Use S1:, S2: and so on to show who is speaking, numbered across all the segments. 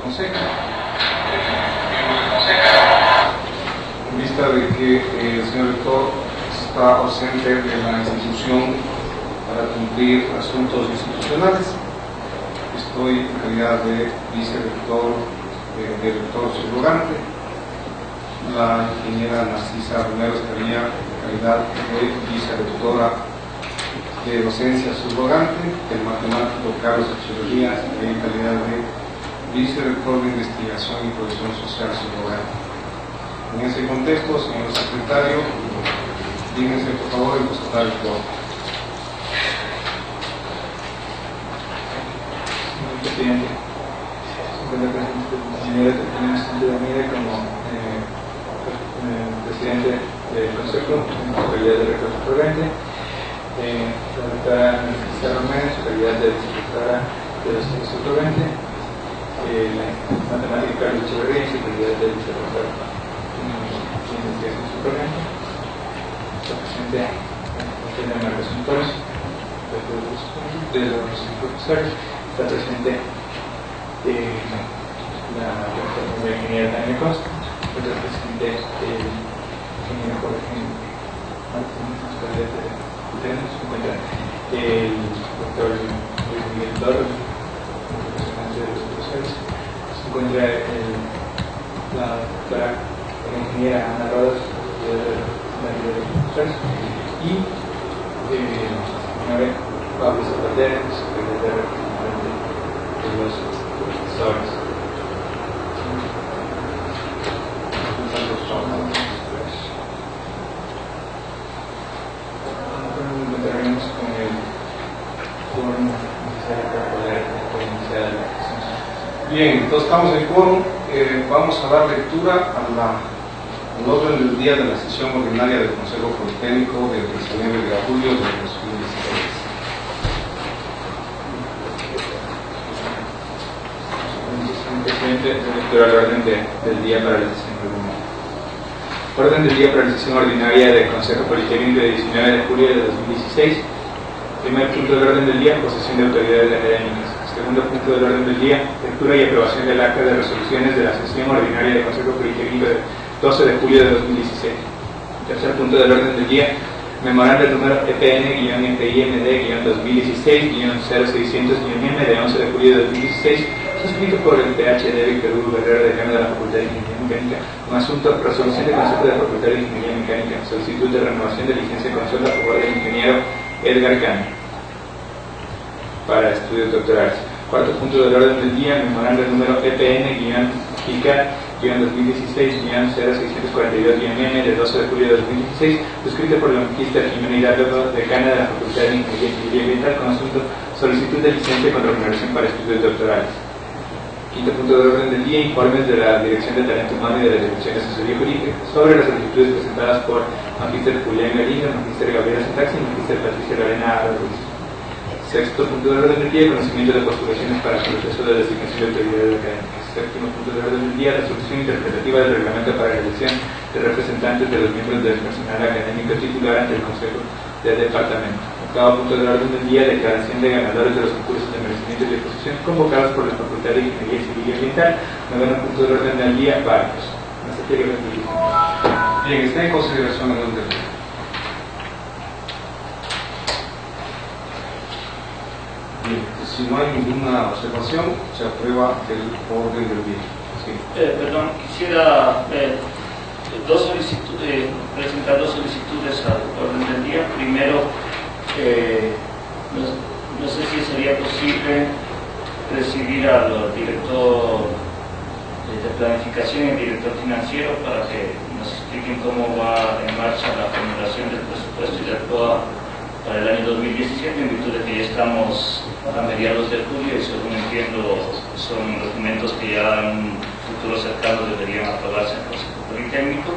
S1: Consejo. En vista de que el señor rector está ausente de la institución para cumplir asuntos institucionales, estoy en calidad de vicerrector, director subrogante. La ingeniera Narcisa Romero estaría en calidad de vicerrectora de docencia subrogante. El matemático Carlos Echeverría estaría en calidad de vicerrector de investigación y producción social subrogante. En ese contexto, señor secretario, díganse por favor en constatar el quórum.
S2: Señor presidente, la señora Teresa Ramírez como presidente del Consejo, en su calidad de rector subrogante, la doctora Narcisa Romero, en su calidad de vicerrectora de docencia subrogante, la matemática Carlos Echeverría, en su calidad de vicerrector de investigación subrogante, está presente en la Marcos Torres, de los profesores, está presente la ingeniera Tania Costa, está presente el ingeniero Jorge Martínez, en su calidad de tutela, se encuentra el doctor Luis Miguel Torres, representante de los profesores, se encuentra la doctora la ingeniera Ana Rodas, de la vida de los profesores, y señor Pablo Zapatero, secretario representante de los profesores. Encontraremos con el quórum necesario para poder iniciar la sesión.
S1: Bien, entonces estamos en quórum. Vamos a dar lectura al orden del día de la sesión ordinaria del Consejo Politécnico del 19 de julio de 2016.
S2: Presidente, lectura al orden del día para la sesión ordinaria. Orden del día para la sesión ordinaria del Consejo Politécnico del 19 de julio de 2016. Primer punto del orden del día, posesión de autoridades académicas. Segundo punto del orden del día, lectura y aprobación del acta de resoluciones de la sesión ordinaria del Consejo Politécnico del 12 de julio de 2016. Tercer punto del orden del día, memorando el número EPN-FIMD-2016-0600-M de 11 de julio de 2016, suscrito por el PhD Víctor Hugo Guerrero, decano de la Facultad de Ingeniería Mecánica, con asunto resolución de Consejo de la Facultad de Ingeniería Mecánica, solicitud de renovación de licencia de consulta a favor del ingeniero Edgar Cano para estudios doctorales. Cuarto punto del orden del día, memorando el número EPN-ICA-2016-0642-M de 12 de julio de 2016, suscrito por la Magister Jimena Hidalgo, decana de la Facultad de Ingeniería Civil y Ambiental, con asunto solicitud de licencia con remuneración para estudios doctorales. Quinto punto del orden del día, informes de la Dirección de Talento Humano y de la Dirección de Asesoría Jurídica sobre las solicitudes presentadas por Magister Julián Galindo, Magister Gabriela Sentaxi y Magister Patricia Lorena Ruiz. Sexto punto del orden del día, conocimiento de postulaciones para el proceso de designación de autoridades académicas. Séptimo punto del orden del día, resolución interpretativa del reglamento para la elección de representantes de los miembros del personal académico titular ante el Consejo del Departamento. Octavo punto del orden del día, declaración de ganadores de los concursos de merecimiento y de exposición convocados por la Facultad de Ingeniería Civil y Ambiental. Noveno punto del orden del día, varios.
S1: Bien, está en consideración el orden del día. Bien, si no hay ninguna observación, se aprueba el orden del día. Sí.
S3: Perdón, quisiera presentar dos solicitudes al orden del día. Primero, no sé si sería posible recibir al director de planificación y el director financiero para que nos expliquen cómo va en marcha la formulación del presupuesto y del POA para el año 2017, en virtud de que ya estamos a mediados de julio y, según entiendo, son documentos que ya en un futuro cercano deberían aprobarse en el Consejo Politécnico.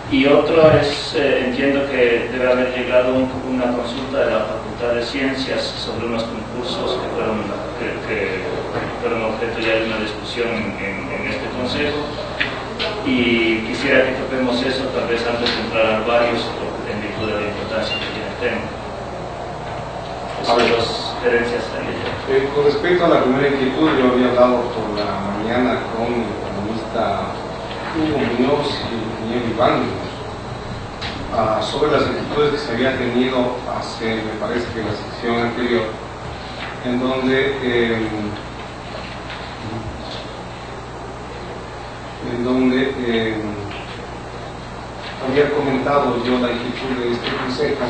S3: Y otro es, entiendo que debe haber llegado una consulta de la Facultad de Ciencias sobre unos concursos que fueron objeto ya de una discusión en este Consejo, y quisiera que toquemos eso tal vez antes de entrar a varios, en virtud de la importancia que tiene el tema. sugerencias hay?
S1: Con respecto a la primera inquietud, yo había hablado por la mañana con el economista Hugo Muñoz y el ingeniero Iván Muñoz sobre las inquietudes que se había tenido hace, me parece que la sección anterior, en donde había comentado yo la inquietud de este consejo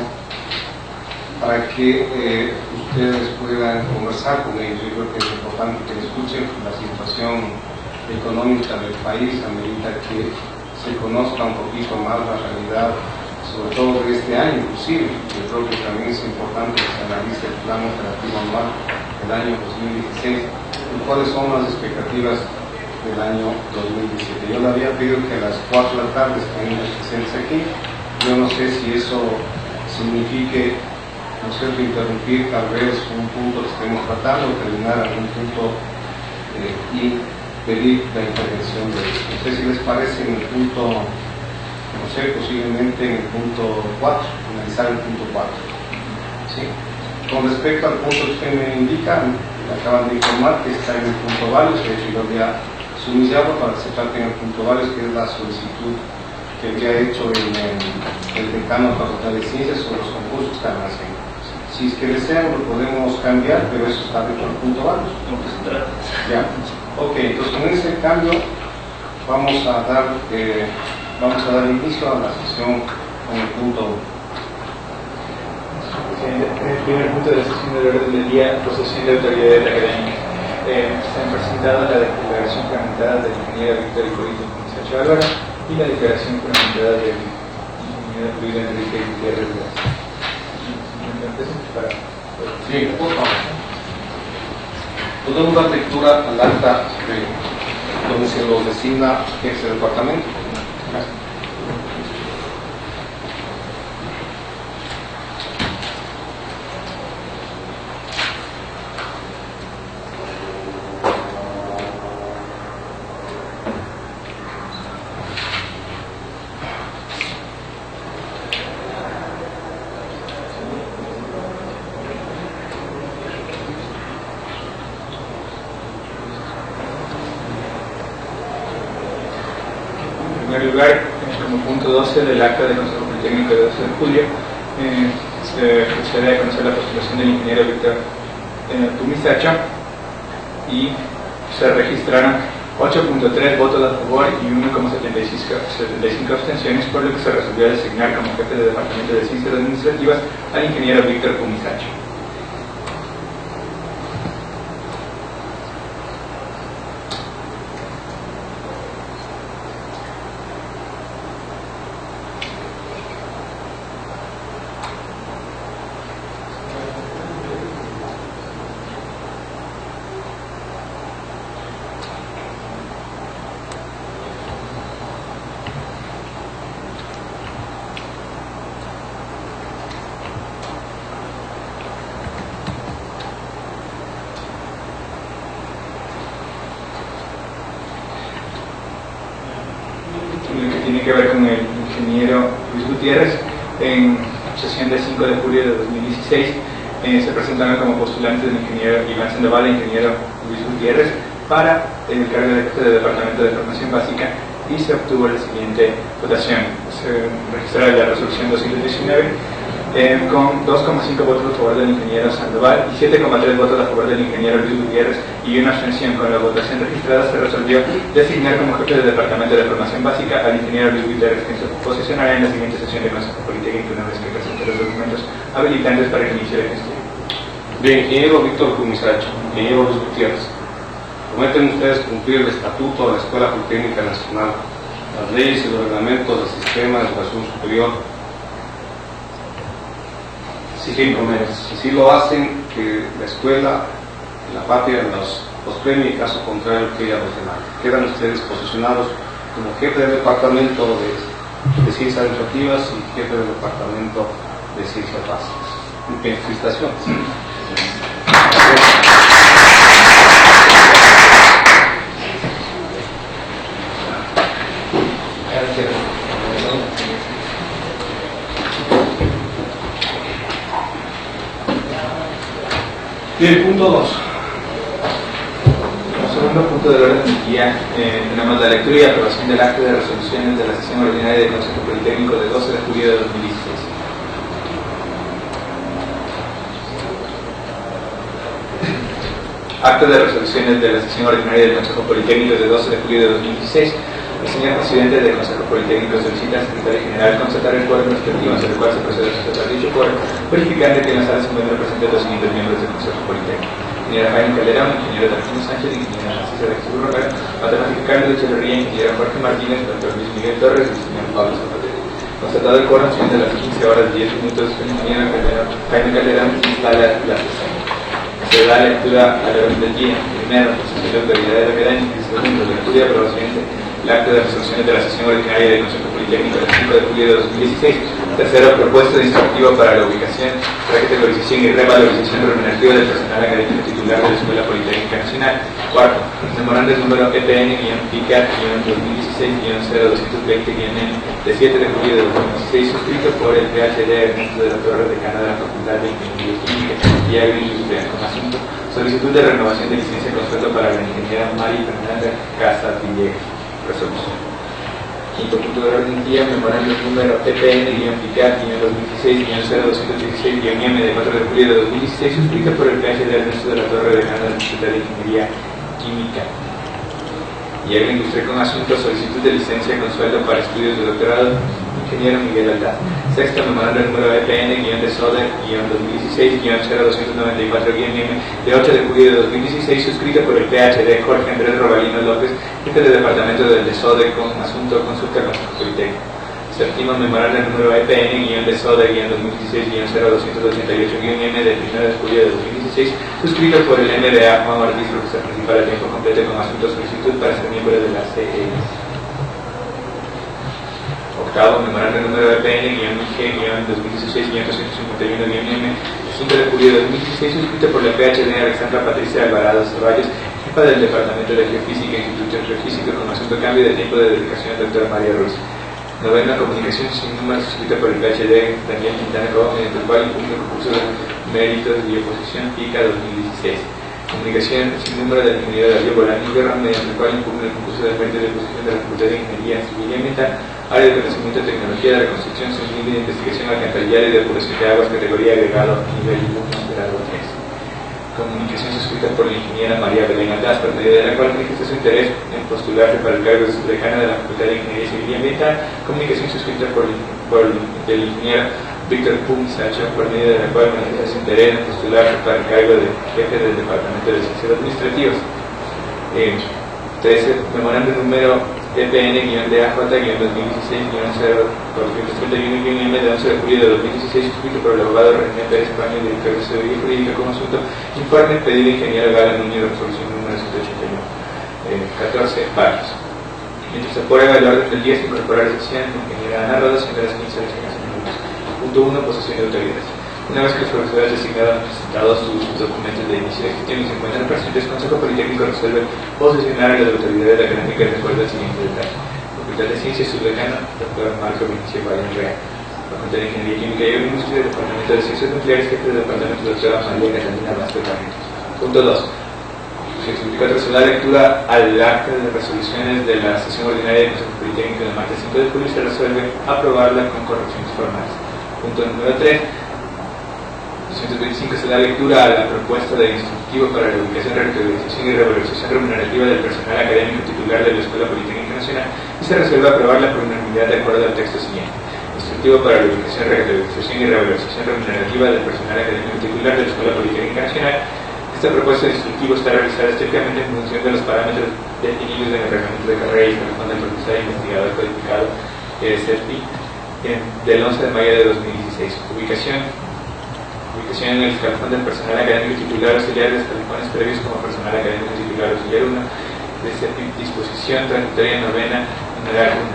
S1: para que ustedes puedan conversar con ellos. Yo creo que es importante que escuchen la situación económica del país a medida que se conozca un poquito más la realidad, sobre todo de este año inclusive. Yo creo que también es importante que se analice el plan operativo anual del año 2016 y cuáles son las expectativas del año 2017. Yo le había pedido que a las 4 de la tarde estén presentes aquí. Yo no sé si eso signifique, no sé, interrumpir tal vez un punto que estemos tratando, terminar algún punto y pedir la intervención de ellos. No sé si les parece en el punto, no sé, posiblemente en el punto 4, analizar el punto 4. ¿Sí? Con respecto al punto que usted me indica, me acaban de informar que está en el punto varios, de hecho yo había subrayado para que se trate en el punto varios, que es la solicitud que había hecho el decano de la Facultad de Ciencias sobre los concursos que están haciendo. Si es que desean lo podemos cambiar, pero eso está dentro del punto varios.
S3: ¿Cómo se trata?
S1: Ya. Ok, entonces con ese cambio vamos a dar inicio a la sesión con el punto 1.
S2: El primer punto de la sesión del orden del día, posesión de autoridades académicas. Se han presentado la declaración fragmentada del ingeniero Víctor Hipólito Sánchez Álvaro y la declaración fragmentada del ingeniero Luis Enrique Gutiérrez.
S1: Sí, por favor. Podemos dar lectura al acta donde se lo designa ese departamento. Gracias.
S2: En primer lugar, como punto 12 del acta del Consejo Politécnico de 12 de julio, se procede a conocer la postulación del ingeniero Víctor Pumisacho y se registraron 8.3 votos a favor y 1,75 abstenciones, por lo que se resolvió designar como jefe de Departamento de Ciencias Administrativas al ingeniero Víctor Pumisacho. Tiene que ver con el ingeniero Luis Gutiérrez. En sesión del 5 de julio de 2016 se presentaron como postulantes el ingeniero Iván Sandoval e ingeniero Luis Gutiérrez para el cargo de jefe de Departamento de Formación Básica y se obtuvo la siguiente votación. Se registró la resolución 219 con 2,5 votos a favor del ingeniero Sandoval y 7,3 votos a favor del ingeniero Luis Gutiérrez y una abstención. Con la votación registrada se resolvió designar como jefe del Departamento de Formación Básica al ingeniero Luis Gutiérrez, quien se posicionará en la siguiente sesión del Consejo Politécnico una vez que presente los documentos habilitantes para el inicio de gestión.
S1: Bien, ingeniero Víctor Pumisacho, ingeniero Luis Gutiérrez, prometen ustedes cumplir el estatuto de la Escuela Politécnica Nacional, las leyes y los reglamentos del sistema de educación superior. Si sí lo hacen, que la escuela, la patria, los premie, y caso contrario que ella los demás. Quedan ustedes posicionados como jefe del departamento de ciencias administrativas y jefe del departamento de ciencias básicas. Bien, felicitaciones. Bien, punto 2.
S2: Como segundo punto del orden del día, tenemos la lectura y aprobación del acta de resoluciones de la sesión ordinaria del Consejo Politécnico de 12 de julio de 2016. Acta de resoluciones de la sesión ordinaria del Consejo Politécnico de 12 de julio de 2016. El señor presidente del Consejo Politécnico solicita al secretario general constatar el quórum respectivo ante el cual se procede a constatar dicho quórum, verificando que en la sala se encuentran presentes los siguientes miembros del Consejo Politécnico: ingeniera Jaime Calderón, ingeniero Tarquino Sánchez, ingeniera Narcisa de Jesús Romero, matemático Carlos Echeverría, ingeniero Jorge Martínez, doctor Luis Miguel Torres y el señor Pablo Zapatero. Constatado el quórum, siendo las 15 horas 10 minutos, el ingeniero Jaime Calderón instala la sesión. Se da lectura al orden del día. Primero, posición de autoridades académicas. Segundo, lectura y aprobación del acta de resoluciones de la sesión ordinaria del Consejo Politécnico del 5 de julio de 2016. Tercero, propuesta de instructivo para la ubicación, recategorización y revalorización remunerativa del personal académico titular de la Escuela Politécnica Nacional. Cuarto, memorando el número EPN-PICAT-2016-0220-M de 7 de julio de 2016, suscrito por el PhD Ernesto de la Torre, decana de la Facultad de Ingeniería Química y Agroindustria, con asunto: solicitud de renovación de licencia con sueldo para la ingeniera Mari Fernanda Casa Villegas. Resolución. Quinto punto de orden del día, memorando el número EPN-PICAT-2016-0216-M de 4 de julio de 2016, suscrito por el PhD Ernesto de la Torre, decano de la Facultad de Ingeniería Química y Agroindustria, con asunto: solicitud de licencia con sueldo para estudios de doctorado, ingeniero Miguel Aldaz. Sexto, memorando el número EPN-SODE-2016-0294-M de 8 de julio de 2016, suscrito por el PhD Jorge Andrés Robalino López, jefe del departamento del DESODE, con asunto: consulta con su Politécnico. Séptimo, memorando el número EPN-SODE-2016-0288-M de 1 de julio de 2016, suscrito por el MBA Juan Ortiz, profesor principal a tiempo completo, con asunto: solicitud para ser miembro de la CES. Octavo, memorando el número EPN-IG-2016-251-M de 5 de julio de 2016, suscrito por la PhD Alexandra Patricia Alvarado Ceballos, jefa del Departamento de Geofísica e Instituto Geofísico, con asunto: cambio de tiempo de dedicación al Dr. María Ruiz. Novena, comunicación sin número, suscrita por el PhD Daniel Quintana Cobo, mediante el cual impugna el concurso de méritos y oposición PICA 2016. Comunicación sin número del ingeniero Darío Bolaño Guerra, mediante el cual impugna el concurso de méritos y oposición de la Facultad de Ingeniería Civil y Ambiental, área de conocimiento de tecnología de la construcción, sostenible de investigación alcantarillada y depuración de aguas, categoría agregado nivel 1, grado 3. Comunicación suscrita por la ingeniera María Belén Aldaz, por medio de la cual manifiesta su interés en postularse para el cargo de subdecana de la Facultad de Ingeniería Civil y Ambiental. Comunicación suscrita por el ingeniero Víctor Pum Sacho, por medio de la cual manifiesta su interés en postularse para el cargo de jefe del Departamento de Ciencias Administrativas. 13. Memorando el número EPN-AJ-2016-0431-M de 11 de julio de 2016, suscrito por el abogado René Pérez Paño, director de Seguridad Jurídica, con asunto: informe pedido ingeniero Gala Núñez, resolución número 181. 14. Varios. Mientras se aprueba el orden del día, se incorpora la sesión ingeniera Ana Rodas, de las 15 minutos. Punto 1. Posesión de autoridades. Una vez que los profesores designados han presentado sus documentos de inicio de gestión y se encuentran presentes, el Consejo Politécnico resuelve posesionar a las autoridades académicas de acuerdo al siguiente detalle: Facultad de Ciencias, subdecano, Dr. Marco Vinicio Valle Real; Facultad de Ingeniería Química y Agroindustria, Departamento de Ciencias Nucleares, jefe del Departamento, Dr. María Catalina Vázquez Barrientos. Punto 2. 164. Se da lectura al acta de resoluciones de la sesión ordinaria del Consejo Politécnico del martes 5 de julio y se resuelve aprobarla con correcciones formales. Punto número 3. 225. Se da lectura a la propuesta de instructivo para la ubicación, recategorización y revalorización remunerativa del personal académico titular de la Escuela Politécnica Nacional y se resuelve aprobarla por unanimidad de acuerdo al texto siguiente: instructivo para la ubicación, recategorización y revalorización remunerativa del personal académico titular de la Escuela Politécnica Nacional. Esta propuesta de instructivo está realizada estrictamente en función de los parámetros definidos en el reglamento de carrera y corresponde al profesor investigador codificado CESPI del 11 de mayo de 2016. Ubicación en el escalafón del personal académico titular auxiliar de escalafones previos como personal académico titular auxiliar 1, disposición transitoria novena, numeral 1.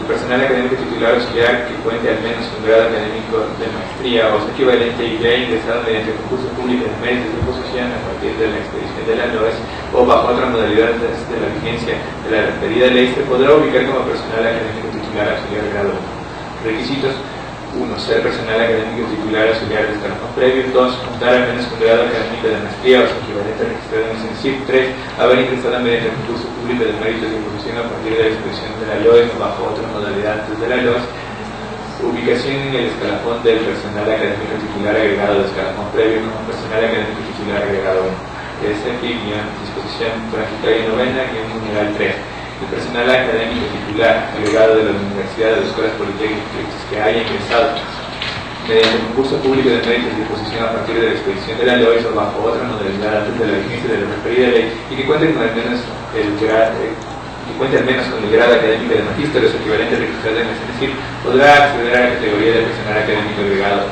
S2: El personal académico titular auxiliar que cuente al menos un grado académico de maestría o su equivalente y haya ingresado mediante concurso público de méritos de oposición a partir de la expedición de la LOES o bajo otra modalidad de la vigencia de la referida ley, se podrá ubicar como personal académico titular auxiliar grado 1. Requisitos: 1. Ser personal académico titular auxiliar de escalafón previo. 2. Contar al menos con grado académico de maestría o su equivalente registrado en el CENSIP. 3. Haber ingresado mediante concurso público de méritos de imposición a partir de la exposición de la LOES o bajo otra modalidad antes de la LOES. Ubicación en el escalafón del personal académico titular agregado de escalafón previo como personal académico titular agregado 1. Es aquí, disposición transitoria novena, numeral 3. El personal académico titular agregado de la universidad de las escuelas politécnicas que haya ingresado mediante concurso público de méritos de disposición a partir de la expedición de la LOES o bajo otra modalidad antes de la vigencia de la referida ley y que cuente con al menos con el grado académico de magíster o su equivalente registrado en el CENSIP, podrá acceder a la categoría de personal académico agregado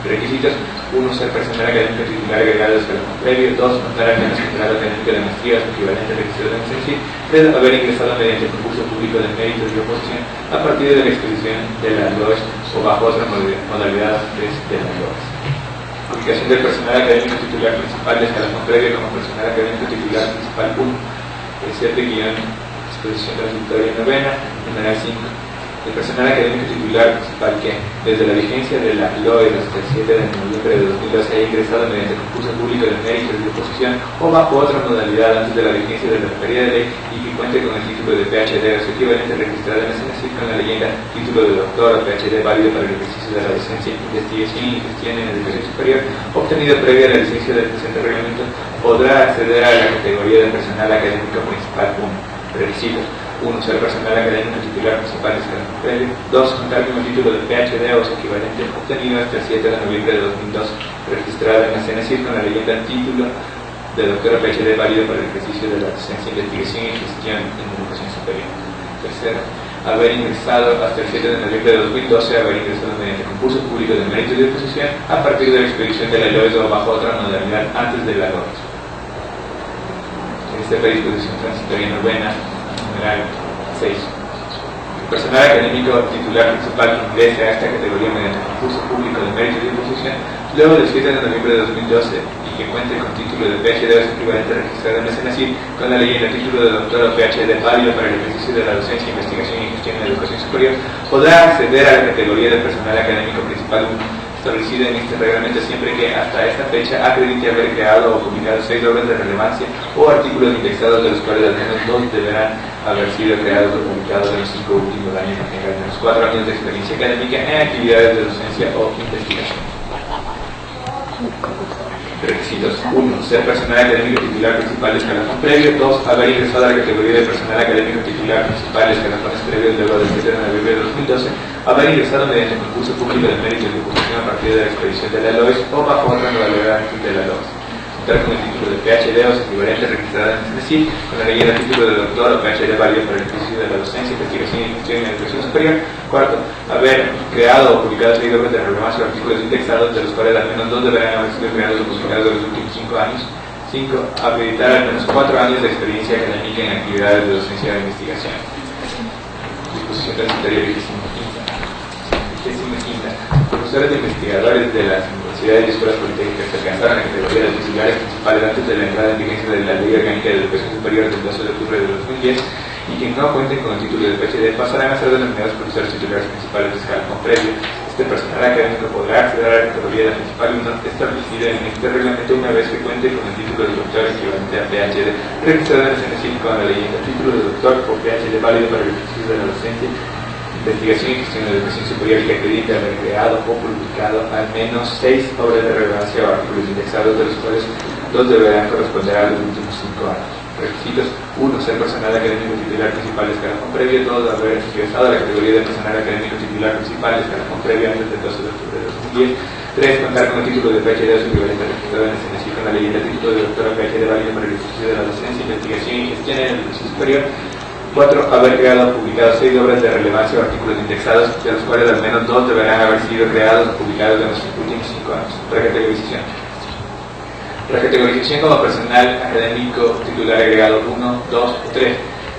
S2: 1. Requisitos: 1. Ser personal académico titular agregado de escalafón previo. 2. Contar al menos con grado académico de maestría o su equivalente registrado en el CENSIP. 3. Haber ingresado mediante concurso público de méritos de oposición a partir de la expedición de la LOES o bajo otra modalidad antes de la LOES. Ubicación del personal académico titular principal de escalafón previo como personal académico titular principal 1. Exposición transitoria novena, numeral 5. El personal académico titular principal que, desde la vigencia de la LOES hasta el 7 de noviembre de 2012, haya ingresado mediante concurso público de méritos de oposición o bajo otra modalidad antes de la vigencia de la referida de ley y que cuente con el título de PhD o su equivalente registrado en el CENSIP con la leyenda título de doctor o PhD válido para el ejercicio de la docencia, investigación y gestión en educación superior, obtenido previa a la licencia del presente reglamento, podrá acceder a la categoría de personal académico principal 1. Requisitos: 1. Ser personal académico titular principal de escalafón previo. 2. Contar con el título de PhD o su equivalente obtenido hasta el 7 de noviembre de 2002, registrado en la CENSIP con la leyenda título de doctor o PhD válido para el ejercicio de la docencia, investigación y gestión en educación superior. 3. Haber ingresado hasta el 7 de noviembre de 2012, haber ingresado mediante concurso público de méritos de oposición a partir de la expedición de la LOES o bajo otra modalidad antes de la LOES. Predisposición transitoria novena, numeral 6. El personal académico titular principal que ingrese a esta categoría mediante concurso público de méritos de oposición luego del 7 de noviembre de 2012 y que cuente con título de PhD o su equivalente registrado en el CENSIP con la ley en el título de doctor o PhD válido para el ejercicio de la docencia, investigación y gestión en educación superior, podrá acceder a la categoría de personal académico principal 1. Establecida en este reglamento siempre que hasta esta fecha acredite haber creado o publicado 6 obras de relevancia o artículos indexados de los cuales al menos 2 deberán haber sido creados o publicados en los 5 últimos años y tengan al menos 4 años de experiencia académica en actividades de docencia o investigación. Requisitos: 1. Ser personal académico titular principal de escalafón previo. 2. Haber ingresado a la categoría de personal académico titular principal de escalafones previos luego del 7 de noviembre de 2012. Haber ingresado mediante concurso público de méritos de oposición a partir de la expedición de la LOES o bajo otra modalidad antes de la LOES. Contar con el título de PhD o su equivalente registrado en el CENSIP con la leyenda título de doctor o PhD válido para el ejercicio de la docencia, investigación y gestión en educación superior. 4. Haber creado o publicado 6 obras de relevancia o artículos indexados de los cuales al menos 2 deberán haber sido creados o publicados en los últimos 5 años. 5. Acreditar al menos 4 años de experiencia académica en actividades de docencia e investigación. Disposición transitoria 25ª. Profesores e investigadores de las universidades y escuelas politécnicas que alcanzaron la categoría de titulares principales antes de la entrada en vigencia de la Ley Orgánica de Educación Superior del 12 de octubre de 2010 y que no cuenten con el título de PhD pasarán a ser denominados profesores titulares principales de escalafón previo. Este personal académico podrá acceder a la categoría de principal 1 establecida en este reglamento una vez que cuente con el título de doctor equivalente a PhD registrado en el CENSIP con la leyenda título de doctor o PhD válido para el ejercicio de la docencia, investigación y gestión de educación superior y que acredite haber creado o publicado al menos 6 obras de relevancia o artículos indexados de los cuales 2 deberán corresponder a los últimos 5 años. Requisitos: 1. Ser personal académico titular principal de escalafón previo. 2. Haber ingresado a la categoría de personal académico titular principal de escalafón previo antes del 12 de octubre de 2010. 3. Contar con el título de PhD o su equivalente registrado en el CENSIP con la ley del título de doctor o PhD válido para el ejercicio de la docencia, investigación y gestión en educación superior. 4. Haber creado o publicado 6 obras de relevancia o artículos indexados, de los cuales al menos 2 deberán haber sido creados o publicados en los últimos 5 años. Recategorización. Recategorización como personal académico titular agregado 1, 2 o 3.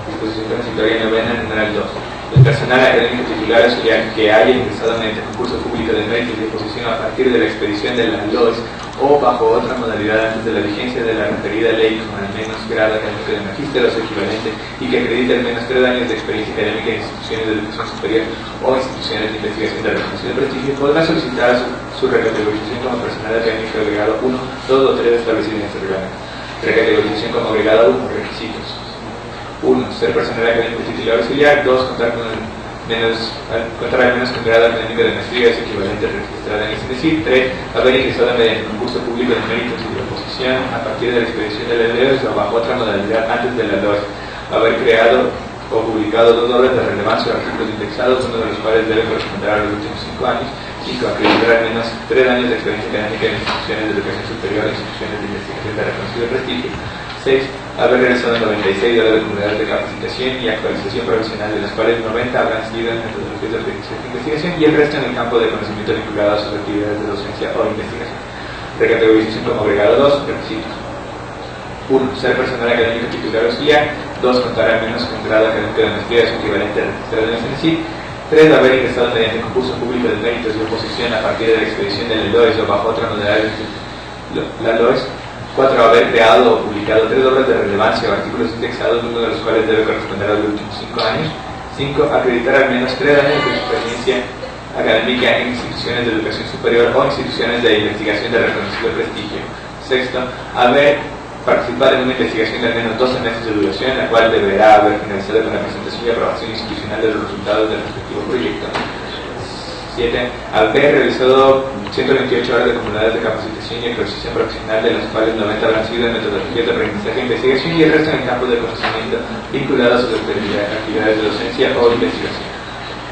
S2: Disposición transitoria novena, numeral 2. El personal académico titular auxiliar que haya ingresado mediante concurso público de méritos de oposición a partir de la expedición de la LOES o bajo otra modalidad antes de la vigencia de la referida ley con al menos grado académico de magíster o su equivalente y que acredite al menos 3 años de experiencia académica en instituciones de educación superior o instituciones de investigación de reconocido prestigio, podrá solicitar su recategorización como personal académico agregado 1, 2 o 3 establecido en este reglamento. Recategorización como agregado 1, requisitos. 1. Ser personal académico titular auxiliar. 2. Contar al menos con grado académico de maestría es equivalente registrado en el CINESID. 3. Haber ingresado mediante concurso público de méritos y de oposición a partir de la expedición de la LOES o bajo otra modalidad antes de la LOES. Haber creado o publicado 2 obras de relevancia o artículos indexados, uno de los cuales debe corresponder a los últimos 5 años. 5. Acreditar al menos 3 años de experiencia académica en instituciones de educación superior e instituciones de investigación de reconocido prestigio. 6. Haber realizado 96 horas de comunidades de capacitación y actualización profesional, de las cuales 90 habrán sido en metodologías de aprendizaje e investigación y el resto en el campo de conocimiento vinculado a sus actividades de docencia o investigación. Recategorización como agregado 2. Requisitos. 1. Ser personal académico titular auxiliar. 2. Contar al menos con grado académico de maestría su equivalente registrado en el CENESID. 3. Haber ingresado mediante concurso público de méritos y oposición a partir de la expedición de la LOES o bajo otra modalidad de la LOES. 4. Haber creado o publicado 3 obras de relevancia o artículos indexados, uno de los cuales debe corresponder a los últimos 5 años. 5. Acreditar al menos 3 años de experiencia académica en instituciones de educación superior o instituciones de investigación de reconocido prestigio. 6. Haber participado en una investigación de al menos 12 meses de duración, la cual deberá haber finalizado con la presentación y aprobación institucional de los resultados del respectivo proyecto. 7. Haber realizado 128 horas de acumuladas de capacitación y actualización profesional, de las cuales 90 habrán sido en metodologías de aprendizaje e investigación y el resto en el campo de conocimiento vinculado a sus actividades de docencia o investigación.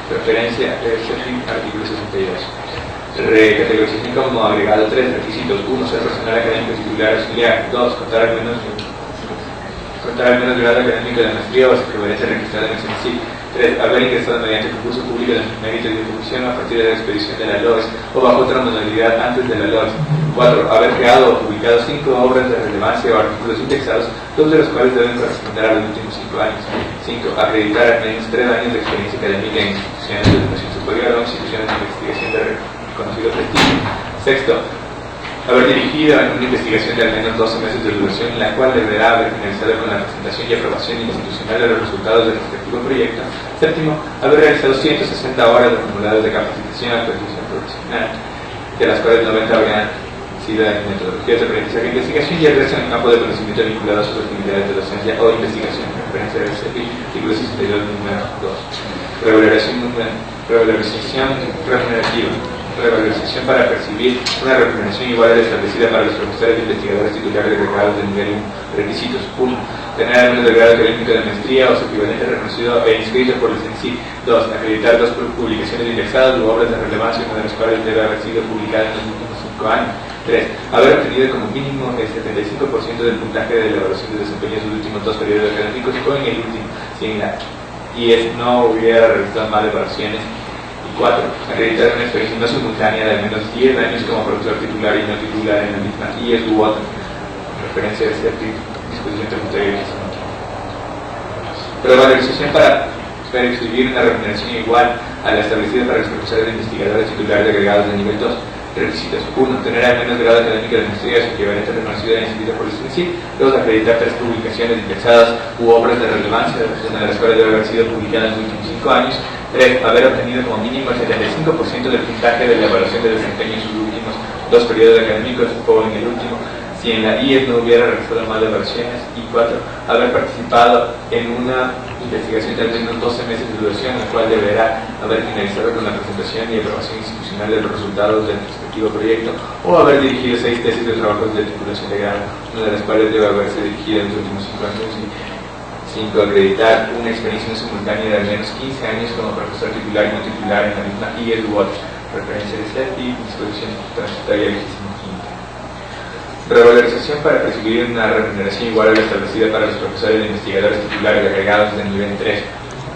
S2: Referencia artículo 62. Recategorización como agregado 3. Requisitos. 1. Ser personal académico titular auxiliar. 2. Contar al menos grado académico de maestría o su equivalente registrado en el CENESID. 3. Haber ingresado mediante concurso público de méritos de oposición a partir de la expedición de la LOES o bajo otra modalidad antes de la LOES. 4. Haber creado o publicado 5 obras de relevancia o artículos indexados, 2 de los cuales deben corresponder a los últimos 5 años. 5. Acreditar al menos 3 años de experiencia académica en instituciones de educación superior o instituciones de investigación de reconocido prestigio. 6. Haber dirigido una investigación de al menos 12 meses de duración, la cual deberá haber finalizado con la presentación y aprobación institucional de los resultados del respectivo proyecto. 7. Haber realizado 160 horas de acumulados de capacitación y actualización profesional, de las cuales 90 habrían sido en metodologías de aprendizaje e investigación y el resto en el campo de conocimiento vinculado a sus actividades de docencia o investigación. Referencia del CEPI, artículo 62, número 2. Revalorización remunerativa. Revalorización para percibir una remuneración igual a la establecida para los profesores e investigadores titulares de grados de nivel 1. Requisitos. 1. Tener al menos el grado académico de maestría o su equivalente reconocido e inscrito por el CENESID. 2. Acreditar 2 publicaciones indexadas u obras de relevancia, una de las cuales debe haber sido publicada en los últimos 5 años. 3. Haber obtenido como mínimo el 75% del puntaje de la evaluación de desempeño en sus últimos 2 periodos académicos o en el último, si en la IES no hubiera realizado más evaluaciones. 4. Acreditar una experiencia no simultánea de al menos 10 años como profesor titular y no titular en la misma IES u otra. Referencia de disposición tributaria. Revalorización para percibir una remuneración igual a la establecida para los profesores e investigadores titulares de agregados de nivel 2. Requisitos. 1. Tener al menos grado académico de maestría su equivalente reconocido e inscrito por el CENESID. 2. Acreditar 3 publicaciones indexadas u obras de relevancia, una de las cuales debe haber sido publicada en los últimos 5 años. 3. Haber obtenido como mínimo el 75% del puntaje de la evaluación de desempeño en sus últimos 2 periodos académicos o en el último, si en la IES no hubiera realizado más evaluaciones. Y 4. Haber participado en una investigación de al menos 12 meses de duración, la cual deberá haber finalizado con la presentación y aprobación institucional de los resultados del respectivo proyecto, o haber dirigido 6 tesis de trabajos de titulación de grado, una de las cuales debe haberse dirigido en los últimos 5 años. Y 5. Acreditar una experiencia simultánea de al menos 15 años como profesor titular y no titular en la misma IES u otra. Referencia de CEPI, disposición transitoria vigésima quinta. Revalorización para percibir una remuneración igual a la establecida para los profesores e investigadores titulares agregados de nivel 3.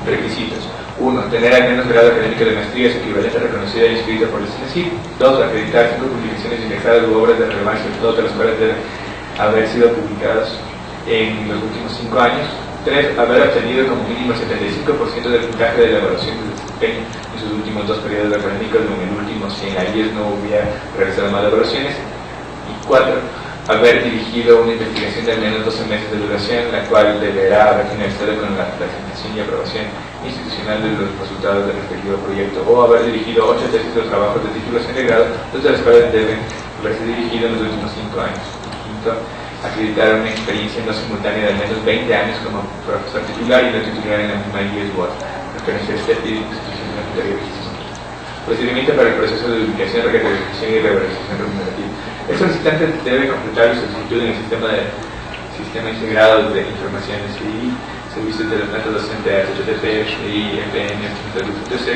S2: Requisitos. 1. Tener al menos grado académico de maestría su equivalente reconocido e inscrito por el CENESID. 2. Acreditar 5 publicaciones indexadas u obras de relevancia, todas de las cuales deben haber sido publicadas en los últimos 5 años. 3. Haber obtenido como mínimo el 75% del puntaje de la evaluación de desempeño en sus últimos 2 periodos académicos o en el último, si en la IES no hubiera realizado más evaluaciones. Y 4. Haber dirigido una investigación de al menos 12 meses de duración, la cual deberá haber finalizado con la presentación y aprobación institucional de los resultados del respectivo proyecto, o haber dirigido 8 tesis o trabajos de titulación de grado, dos de las cuales deben haberse dirigido en los últimos 5 años. Y 5. Acreditar una experiencia no simultánea de al menos 20 años como profesor titular y no titular en la misma USWAT, referencia a CETI y institución de procedimiento para el proceso de ubicación, recategorización y revalorización remunerativa. El solicitante debe completar su solicitud en el sistema integrado de informaciones y servicios de datos docente HTTP, FI, EPN,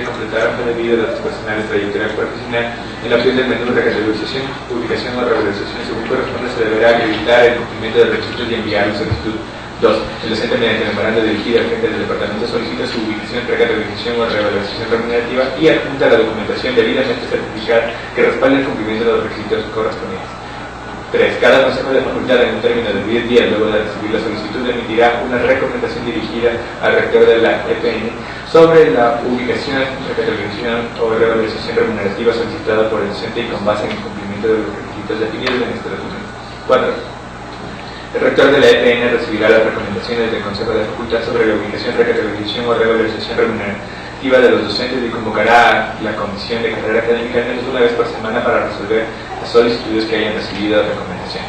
S2: completar hoja de vida, datos personales, trayectoria profesional. En la opción del menú recategorización, publicación o revalorización, según corresponde, se deberá acreditar el cumplimiento de requisitos y enviar la solicitud. 2. El docente, mediante memorando dirigido al jefe del departamento, solicita su ubicación, recategorización o revalorización remunerativa y adjunta la documentación debidamente certificada que respalde el cumplimiento de los requisitos correspondientes. 3. Cada consejo de facultad, en un término de 10 días luego de recibir la solicitud, emitirá una recomendación dirigida al rector de la EPN sobre la ubicación, recategorización o revalorización remunerativa solicitada por el docente y con base en el cumplimiento de los requisitos definidos en este documento. 4. El rector de la EPN recibirá las recomendaciones del Consejo de Facultad sobre la ubicación, recategorización o revalorización remunerativa de los docentes y convocará a la Comisión de Carrera Académica al menos una vez por semana para resolver las solicitudes que hayan recibido recomendación.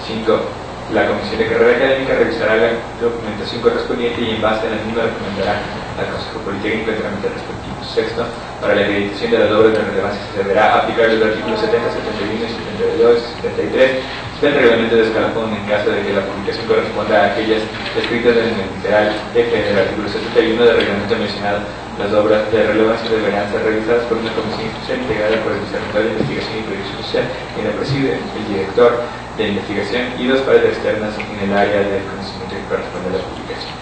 S2: 5. La Comisión de Carrera Académica revisará la documentación correspondiente y en base a la misma recomendará al Consejo Politécnico el trámite respectivo. 6. Para la acreditación de las obras de relevancia se deberá aplicar los artículos 70, 71 y 72 y 73 del reglamento de escalafón en caso de que la publicación corresponda a aquellas descritas en el literal F del artículo 71 del reglamento mencionado. Las obras de relevancia deberán ser revisadas por una comisión especial integrada por el vicerrector de investigación y proyección social, quien la preside, el director de investigación y 2 pares externas en el área del conocimiento que corresponde a la publicación.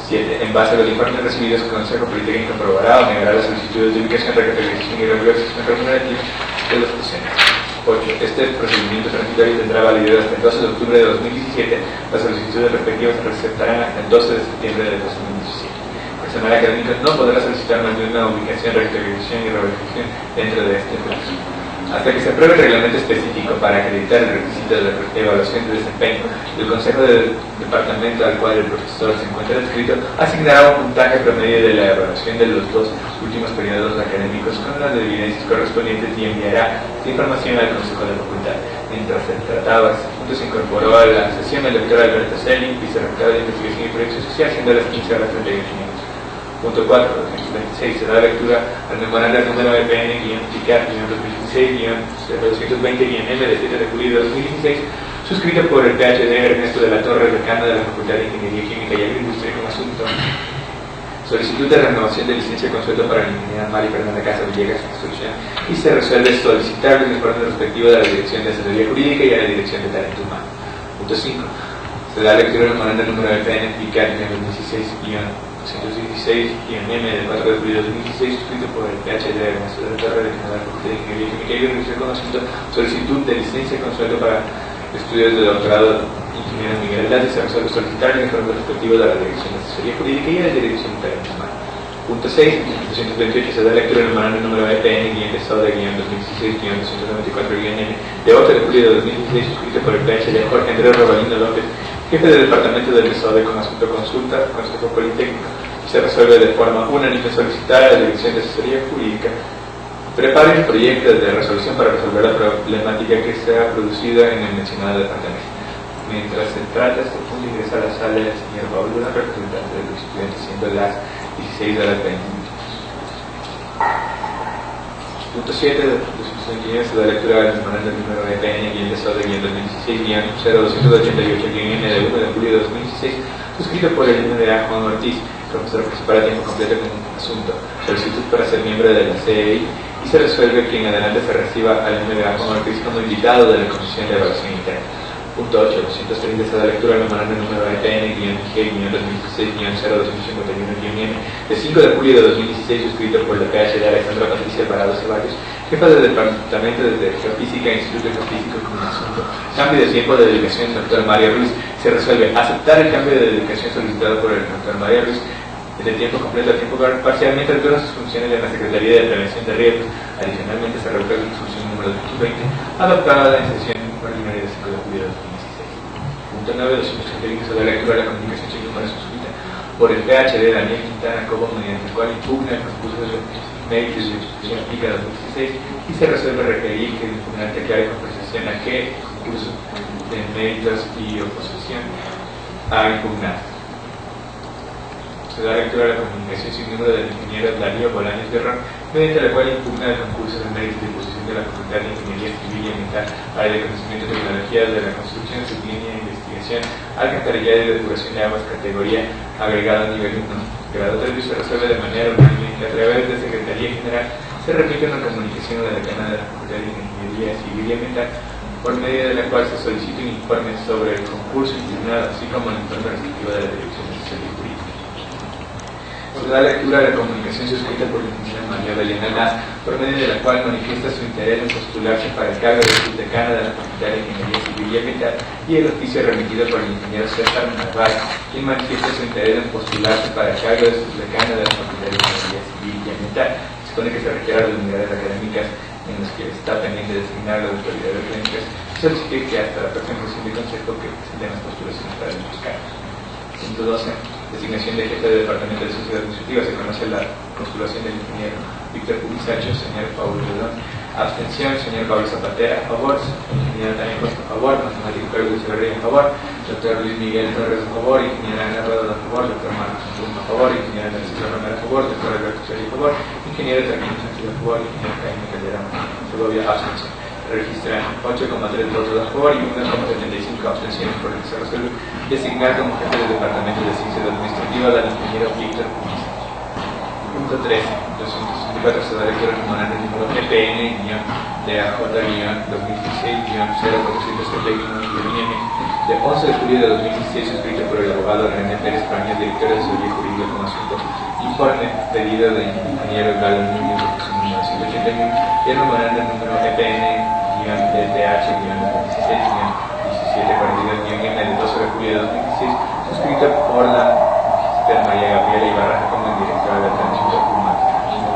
S2: 7. En base a los informes recibidos, el Consejo Politécnico aprobará o negará las solicitudes de ubicación, recategorización y revalorización remunerativa de los docentes. 8. Este procedimiento transitorio tendrá validez hasta el 12 de octubre de 2017. Las solicitudes respectivas se presentarán hasta el 12 de septiembre de 2017. El personal académico no podrá solicitar más de una ubicación, recategorización y revalorización dentro de este plazo. Hasta que se apruebe el reglamento específico para acreditar el requisito de evaluación de desempeño, el Consejo del Departamento al cual el profesor se encuentra adscrito asignará un puntaje promedio de la evaluación de los 2 últimos periodos académicos con las evidencias correspondientes y enviará esta información al Consejo de Facultad. Mientras se trataba, este punto se incorporó a la sesión el doctor Alberto Selling, vicerrector de Investigación y Proyección Social, siendo a las 15 horas 38 minutos. Punto 4, 226, se da lectura al memorando número EPN-TICAR-226-0220-M de 7 de julio de 2016, suscrito por el PhD Ernesto de la Torre, decano de la Facultad de Ingeniería Química y Agroindustria, con asunto solicitud de renovación de licencia con sueldo para la ingeniera Mari Fernanda Casa Villegas Construcción, y se resuelve solicitar el informe respectivo de la Dirección de Asesoría Jurídica y a la Dirección de Talento Humano. Punto 5, se da lectura al memorando número EPN-TICAR-216-M del 4 de julio de 2016, suscrito por el PhD Ernesto de la Torre, decano de la Facultad de Ingeniería Química y Agroindustria, con asunto solicitud de licencia con sueldo para estudios de doctorado ingeniero Miguel Hernández. Se resuelve solicitar el informe respectivo de la Dirección de Asesoría Jurídica y a la Dirección de Talento Humano. Punto 6, 228, se da lectura al memorando número EPN-SODE-216-294-M de 8 de julio de 2016, suscrito por el PhD Jorge Andrés Robalino López, jefe del departamento del SODE, con asunto consulta, Consejo Politécnico. Se resuelve de forma unánime solicitar a la Dirección de Asesoría Jurídica prepare un proyecto de resolución para resolver la problemática que se ha producido en el mencionado departamento. Mientras se trata, este punto ingresa a la sala del señor Pablo, representante de los estudiantes, siendo las 16 horas 20 minutos. Punto 7, se da lectura al memorando número EPN-SODE-2016-0288-M de 1 de julio de 2016, suscrito por el MDA Juan Ortiz, profesor principal a tiempo completo con un asunto, solicitud para ser miembro de la CEI, y se resuelve que en adelante se reciba al MDA Juan Ortiz como invitado de la Comisión de Evaluación Interna. Punto 8, 230, se da lectura al memorando número EPN-G-256-0251-M de 5 de julio de 2016, suscrito por la PhD Alexandra Patricia Alvarado Ceballos, jefa del Departamento de Geofísica e Instituto Geofísico, con un asunto cambio de tiempo de dedicación del Dr. Mario Ruiz. Se resuelve aceptar el cambio de dedicación solicitado por el Dr. Mario Ruiz de tiempo completo a tiempo parcial, mientras duran sus funciones en la Secretaría de Prevención de Riesgos. Adicionalmente, se revoca la resolución número 220, adoptada en sesión ordinaria de 5 de julio de 2016. Punto 9. 281, que se da lectura a la comunicación civil para suscrita por el PhD Daniel Quintana Cobo, mediante el cual impugna el concurso de méritos de institución aplica 2016 y se resuelve requerir que el impugnante aclare con precisión a qué concurso de méritos y oposición ha impugnado. Se da lectura a la comunicación sin número del ingeniero Darío Bolaños Guerrón, mediante la cual impugna el concurso de méritos de oposición de la Facultad de Ingeniería Civil y Ambiental para el conocimiento de tecnologías de la construcción, sublínea de investigación, alcantarillado y depuración de aguas, categoría agregado nivel 1. Grado 3, se resuelve de manera unánime que a través de Secretaría General se remite una comunicación a la decana de la Facultad de Ingeniería Civil y Ambiental, por medio de la cual se solicita un informe sobre el concurso impugnado, así como el informe respectivo de la Dirección Social y Jurídica. Se da lectura a la comunicación suscrita por la ingeniera María Belén Alaz, por medio de la cual manifiesta su interés en postularse para el cargo de subdecana de la Facultad de Ingeniería Civil y Ambiental, y el oficio remitido por el ingeniero César Narváez, quien manifiesta su interés en postularse para el cargo de subdecana de la Facultad de Ingeniería Civil y Ambiental. Se supone que se requiere a las unidades académicas en las que está pendiente de designar las autoridades académicas, solicitar que hasta la próxima sesión de consejo que presenten las postulaciones para dichos cargos. Punto 12. Designación de jefe de Departamento de Sociedad Administrativa. Se conoce la postulación del ingeniero Víctor Pulisacho, señor Pablo Redón. Abstención, señor Pablo Zapatera, a favor. Ingeniero Daniel Costa, a favor. Matemático Carlos Echeverría, a favor. Doctor Luis Miguel Torres, a favor. Ingeniera Ana Rueda, a favor. Doctor Marcos Antuno, a favor. Ingeniera Narciso Romero, a favor. Doctor Alberto Chari, a favor. Ingeniero Termino Sánchez, a favor. Ingeniero Jaime Calderón Segovia, abstención. Registran 8,3 votos a favor y 1,75 abstenciones, por lo que se resuelve designar como jefe del Departamento de Ciencias Administrativas al ingeniero Víctor Pulisacho. Punto 13. 264 se da lectura al memorando número EPN-DAJ-2016-0471-M de 11 de julio de 2016, suscrito por el abogado René Pérez Pañas, director de Asesoría Jurídica como asunto informe pedido de ingeniero Galo Núñez, número 181, y el memorando número EPN-DH-2016-1742-M de 12 de julio de 2016, suscrito por la María Gabriela Ibarra como directora de Atención Humana.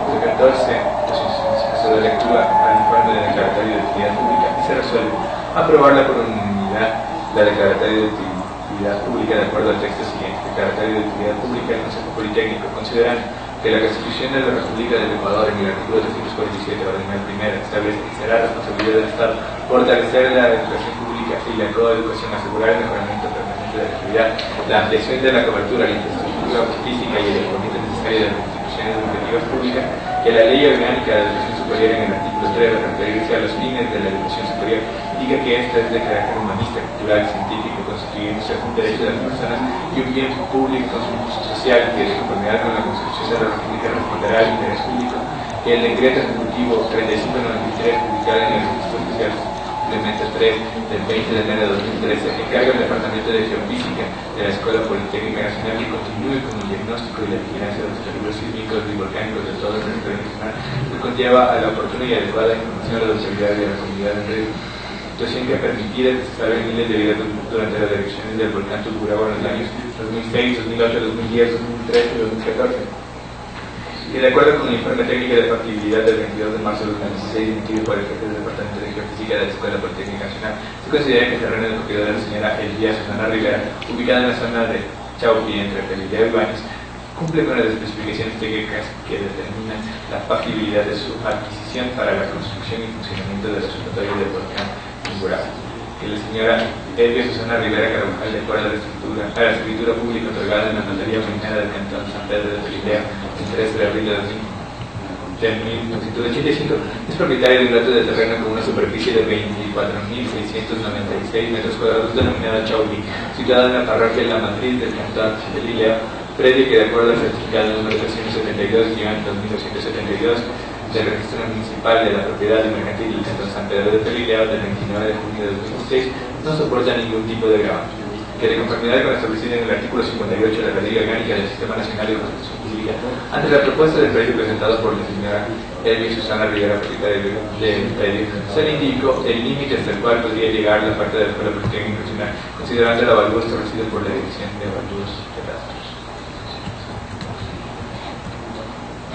S2: Punto 14. Se da lectura al informe de declaratorio de utilidad pública y se resuelve aprobarla por unanimidad la declaratoria de utilidad pública de acuerdo al texto siguiente. Declaratoria de utilidad pública del Consejo Politécnico, considerando que la Constitución de la República del Ecuador en el artículo 347, ordinal primera, establece que será responsabilidad del Estado fortalecer la educación pública y la coeducación, asegurar el mejoramiento permanente de la actividad, la ampliación de la cobertura, la infraestructura física y el equipamiento necesario de las instituciones educativas públicas, que la Ley Orgánica de Educación Superior en el artículo 3, de referirse a los fines de la educación superior, indica que esta es de carácter humanista, cultural, científico, constituyéndose un derecho de las personas y un bien público social que, de conformidad con la Constitución de la República, responderá al interés público, que el decreto ejecutivo 3593, publicado en el Registro Oficial Suplemento 3 del 20 de enero de 2013, encarga al Departamento de Geofísica de la Escuela Politécnica Nacional que continúe con el diagnóstico y la vigilancia de los peligros sísmicos y volcánicos de todo el territorio nacional, que conlleva a la oportuna y adecuada información a las autoridades de la comunidad en riesgo. Situación que ha permitido que se salven miles de vidas durante las erupciones del volcán Tungurahua en los años 2006, 2008, 2010, 2013 y 2014. Y de acuerdo con el informe técnico de factibilidad del 22 de marzo de 2016 emitido por el jefe del Departamento de Geofísica de la Escuela Politécnica Nacional, se considera que el terreno de propiedad de la señora Elvia Susana Rivera, ubicada en la zona de Chaupi, entre Pelilla y Baños, cumple con las especificaciones técnicas que determinan la factibilidad de su adquisición para la construcción y funcionamiento del observatorio del volcán Tungurahua. Que la señora Elvia Susana Rivera Carvajal, de acuerdo a la escritura pública otorgada en la notaría marinera del Cantón San Pedro de Pelileo el 13 de abril de 1985, es propietaria de un lote de terreno con una superficie de 24.696 metros cuadrados denominada Chauvi, situada en la parroquia La Matriz del Cantón Pelileo, predio que, de acuerdo al certificado número 372-2272 del registro municipal de la propiedad de mercantil del Cantón San Pedro de Pelileo del 29 de junio de 2006, no soporta ningún tipo de gravamen. Que, de conformidad con lo establecido en el artículo 58 de la Ley Orgánica del Sistema Nacional de Construcción Pública, ante la propuesta del proyecto presentado por la señora Elvia Susana Rivera, propietaria del predio, se le indicó el límite hasta el cual podría llegar la parte de la Escuela Politécnica Nacional, considerando el avalúo establecido por la Dirección de Avalúos Catastros.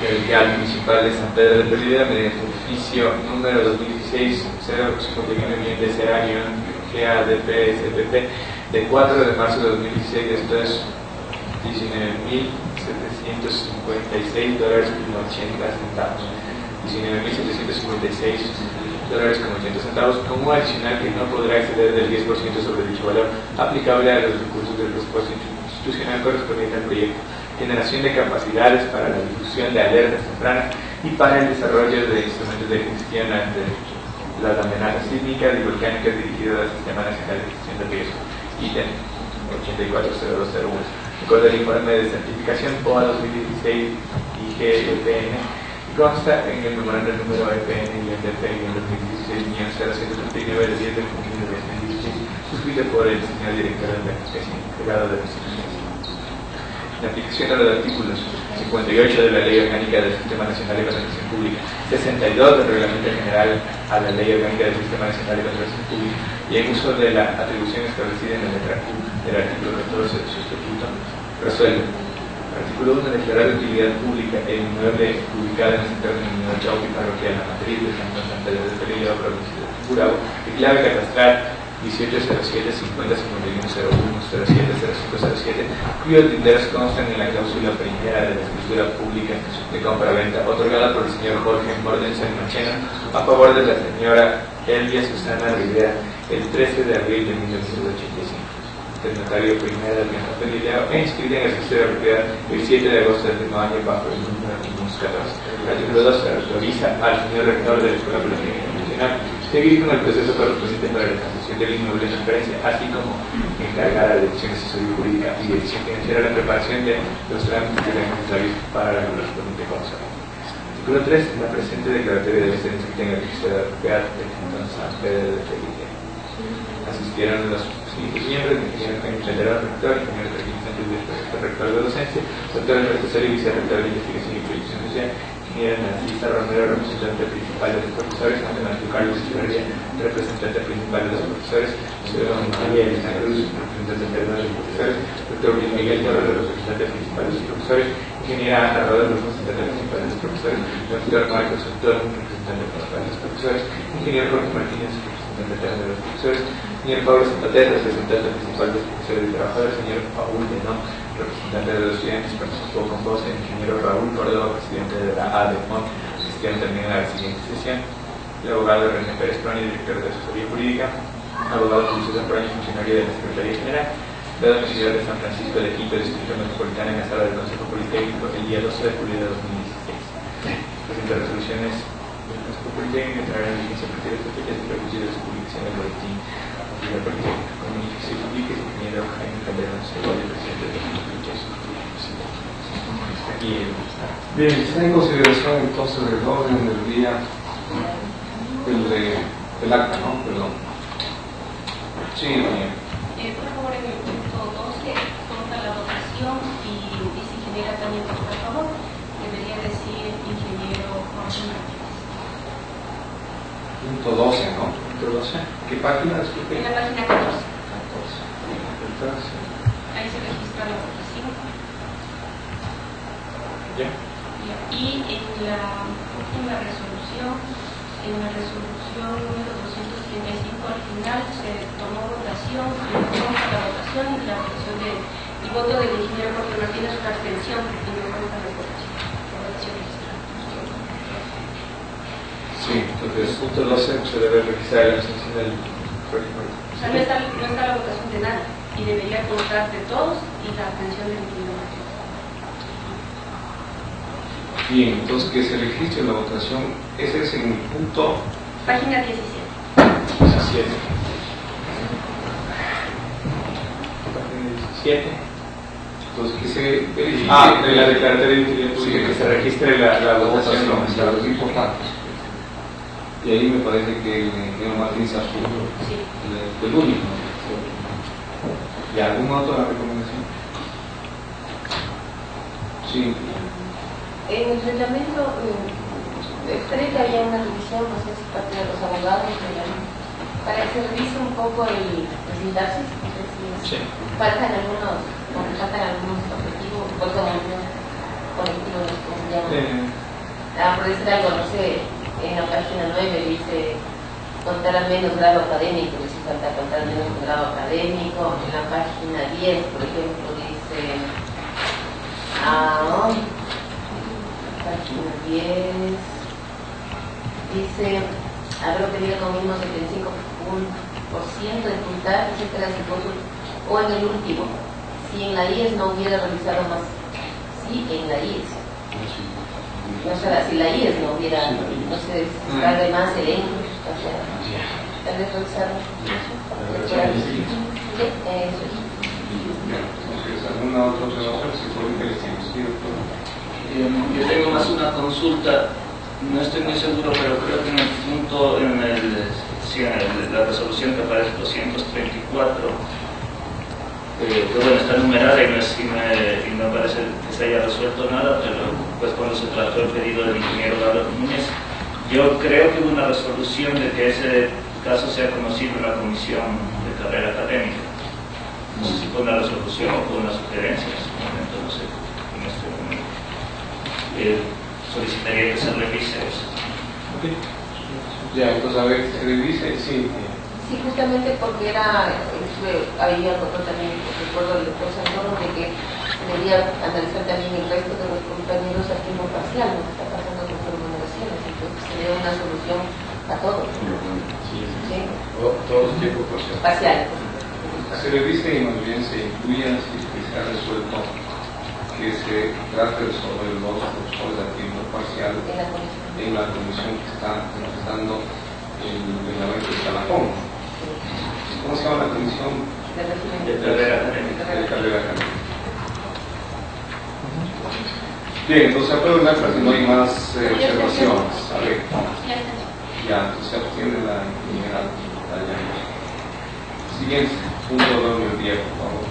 S2: Judicial Municipal de San Pedro de Perdida mediante oficio número 2016-051-GADP-SPP de 4 de marzo de 2016, esto es $19.756.80, $19.756.80, como adicional que no podrá exceder del 10% sobre dicho valor aplicable a los recursos del presupuesto institucional correspondiente al proyecto, generación de capacidades para la difusión de alertas tempranas y para el desarrollo de instrumentos de gestión ante las amenazas sísmicas y volcánicas dirigidas al Sistema Nacional de Gestión de Riesgo, ítem 840201. Recuerda el informe de certificación POA 2016 IGEPN, consta en el memorando número EPN-DP-2016-0139 del 10 de junio de 2016, suscrito por el señor director de la Administración encargado de la institución. En aplicación a los artículos 58 de la Ley Orgánica del Sistema Nacional de Contratación Pública, 62 del Reglamento General a la Ley Orgánica del Sistema Nacional de Contratación Pública y en uso de la atribución establecida en la letra Q del artículo 14 de su estatuto, resuelve. Artículo 1. Declarar de utilidad pública el inmueble ubicado en el sector denominado Chauqui Parroquial, la matriz de San Pedro de Perdida, provincia de Tungurahua, de clave catastral 1807-5051-01-07-0507, cuyos linderos constan en la cláusula primera de la escritura pública de compra-venta otorgada por el señor Jorge Mortensen Machena a favor de la señora Elvia Susana Rivera el 13 de abril de 1985. El notario primero de Adrián Pelileo e inscrita en el registro de propiedad el 7 de agosto del mismo año bajo el número 514. El artículo 2 autoriza al señor rector de la Escuela Politécnica Nacional seguir con el proceso correspondiente para la transmisión del inmueble en referencia, así como encargar a la Dirección de Asesoría Jurídica y Dirección Financiera la preparación de los trámites necesarios para la correspondiente cosa. Artículo 3. La presente declaratoria debe ser inscrita en el registro de la propiedad del cantón San Pedro de Perdida. Asistieron los siguientes miembros: el ingeniero Jaime Calderón, rector, ingeniero Joaquín Sánchez, rector de docencia, doctor Alberto Soria, vicerrector de investigación y proyección social, ingeniero Narcisa Romero, representante principal de los profesores, Antonio Carlos Echeverría, representante principal de los profesores, señor María Elena Cruz, representante interno de los profesores, doctor Luis Miguel Torres, representante principal de los profesores, ingeniera Ana Rodríguez, representante principal de los profesores, doctor Marcos Sotor, representante principal de los profesores, ingeniero Jorge Martínez, representante de los profesores, señor Pablo Zapatero, representante principal de los profesores y trabajadores, señor Paul Denón, representante de los estudiantes, participó con voz el ingeniero Raúl Córdoba, presidente de la ADEMON, asistiendo también a la siguiente sesión, el abogado René Pérez Proni, director de asesoría jurídica, abogado Julio César Proni, funcionario de la Secretaría General, de la Universidad de San Francisco de Quito, Distrito Metropolitano, en la sala del Consejo Politécnico el día 12 de julio de 2016. Presenta resoluciones del Consejo Politécnico que entrarán en vigencia a partir de esta fecha y prejuicio de su publicación en el boletín oficial politécnico. Comunica que se publique el ingeniero Jaime Calderón Segovia, presidente de los Pinches. Aquí
S1: bien, está en consideración entonces el orden del día del acta, ¿no? Perdón. Sí, bien.
S4: Por favor, en el punto 12, contra la votación y dice ingeniera también, por favor, debería decir ingeniero Jorge Martínez.
S1: Punto 12, ¿no?
S2: punto 12.
S1: ¿Qué página? Disculpe.
S4: En la página 14.
S1: 14. Entonces,
S4: Ahí se registra la votación.
S2: ¿Ya?
S4: Y en la última resolución, en la resolución número 235, al final se tomó votación, se tomó la votación y la votación el voto del ingeniero Jorge Martínez, una abstención y no cuenta la votación registrada.
S1: sí, entonces,
S2: Punto 12 se debe registrar la abstención del próximo.
S4: O sea, no está la votación de nadie y debería constar de todos y la abstención del ingeniero Martínez.
S1: bien, entonces que se registre la votación, ese es en el punto
S4: Página 17.
S2: 17. Página 17.
S1: entonces que se verifique.
S2: En la declaratoria de utilidad pública,
S1: Sí,
S2: que se registre la votación.
S1: está lo importante. Y ahí me parece que el ingeniero Martínez asumió
S4: Sí.
S1: el único. ¿Y alguna otra recomendación? Sí.
S5: En el reglamento esperé que había una revisión, no sé si parte de los abogados, para que se revise un poco el sintaxis, no sé si
S2: Sí.
S5: faltan algunos objetivos, por como colectivo, ¿cómo se llama? por decir algo, no sé, en la página 9 dice contar al menos grado académico, dice contar al menos grado académico. En la página 10, por ejemplo, dice página 10 dice haber obtenido como mínimo 75% de puntaje, etcétera, o en el último, si en la IES no hubiera realizado más, si en la IES, no sé, si la IES no hubiera, no sé, está de más el English, o sea, tal vez revisar
S1: ¿alguna otra observación? Si por
S3: yo tengo más una consulta, no estoy muy seguro, pero creo que en el punto, en la resolución que aparece 234, bueno, está numerada y no parece que se haya resuelto nada, pero pues cuando se trató el pedido del ingeniero Gabriel Núñez, yo creo que hubo una resolución de que ese caso sea conocido en la comisión de carrera académica. No sé si fue una resolución o fue una sugerencia en ese momento, no sé, en este momento. Solicitaría que se revise eso.
S1: Okay. Ya, entonces a ver, se revise, sí.
S5: Sí, justamente porque había otro también, recuerdo del doctor Santoro, de que debía analizar también el resto de los compañeros a tiempo parcial, lo que está pasando con sus remuneraciones, entonces sería una solución a todos. ¿Sí?
S1: Todos tiempo parcial.
S5: Parcial.
S1: Se revise y más bien se incluya, si se ha resuelto, que se trate sobre los profesores a tiempo parcial en la comisión que está dando el reglamento de Calafón. ¿Cómo se llama la comisión?
S3: De carrera académica.
S1: De carrera académica. Bien, entonces apruebo el acta si no hay más observaciones. A ver. Ya, entonces se obtiene la ingeniera Dayana. Siguiente punto de orden del día, por favor.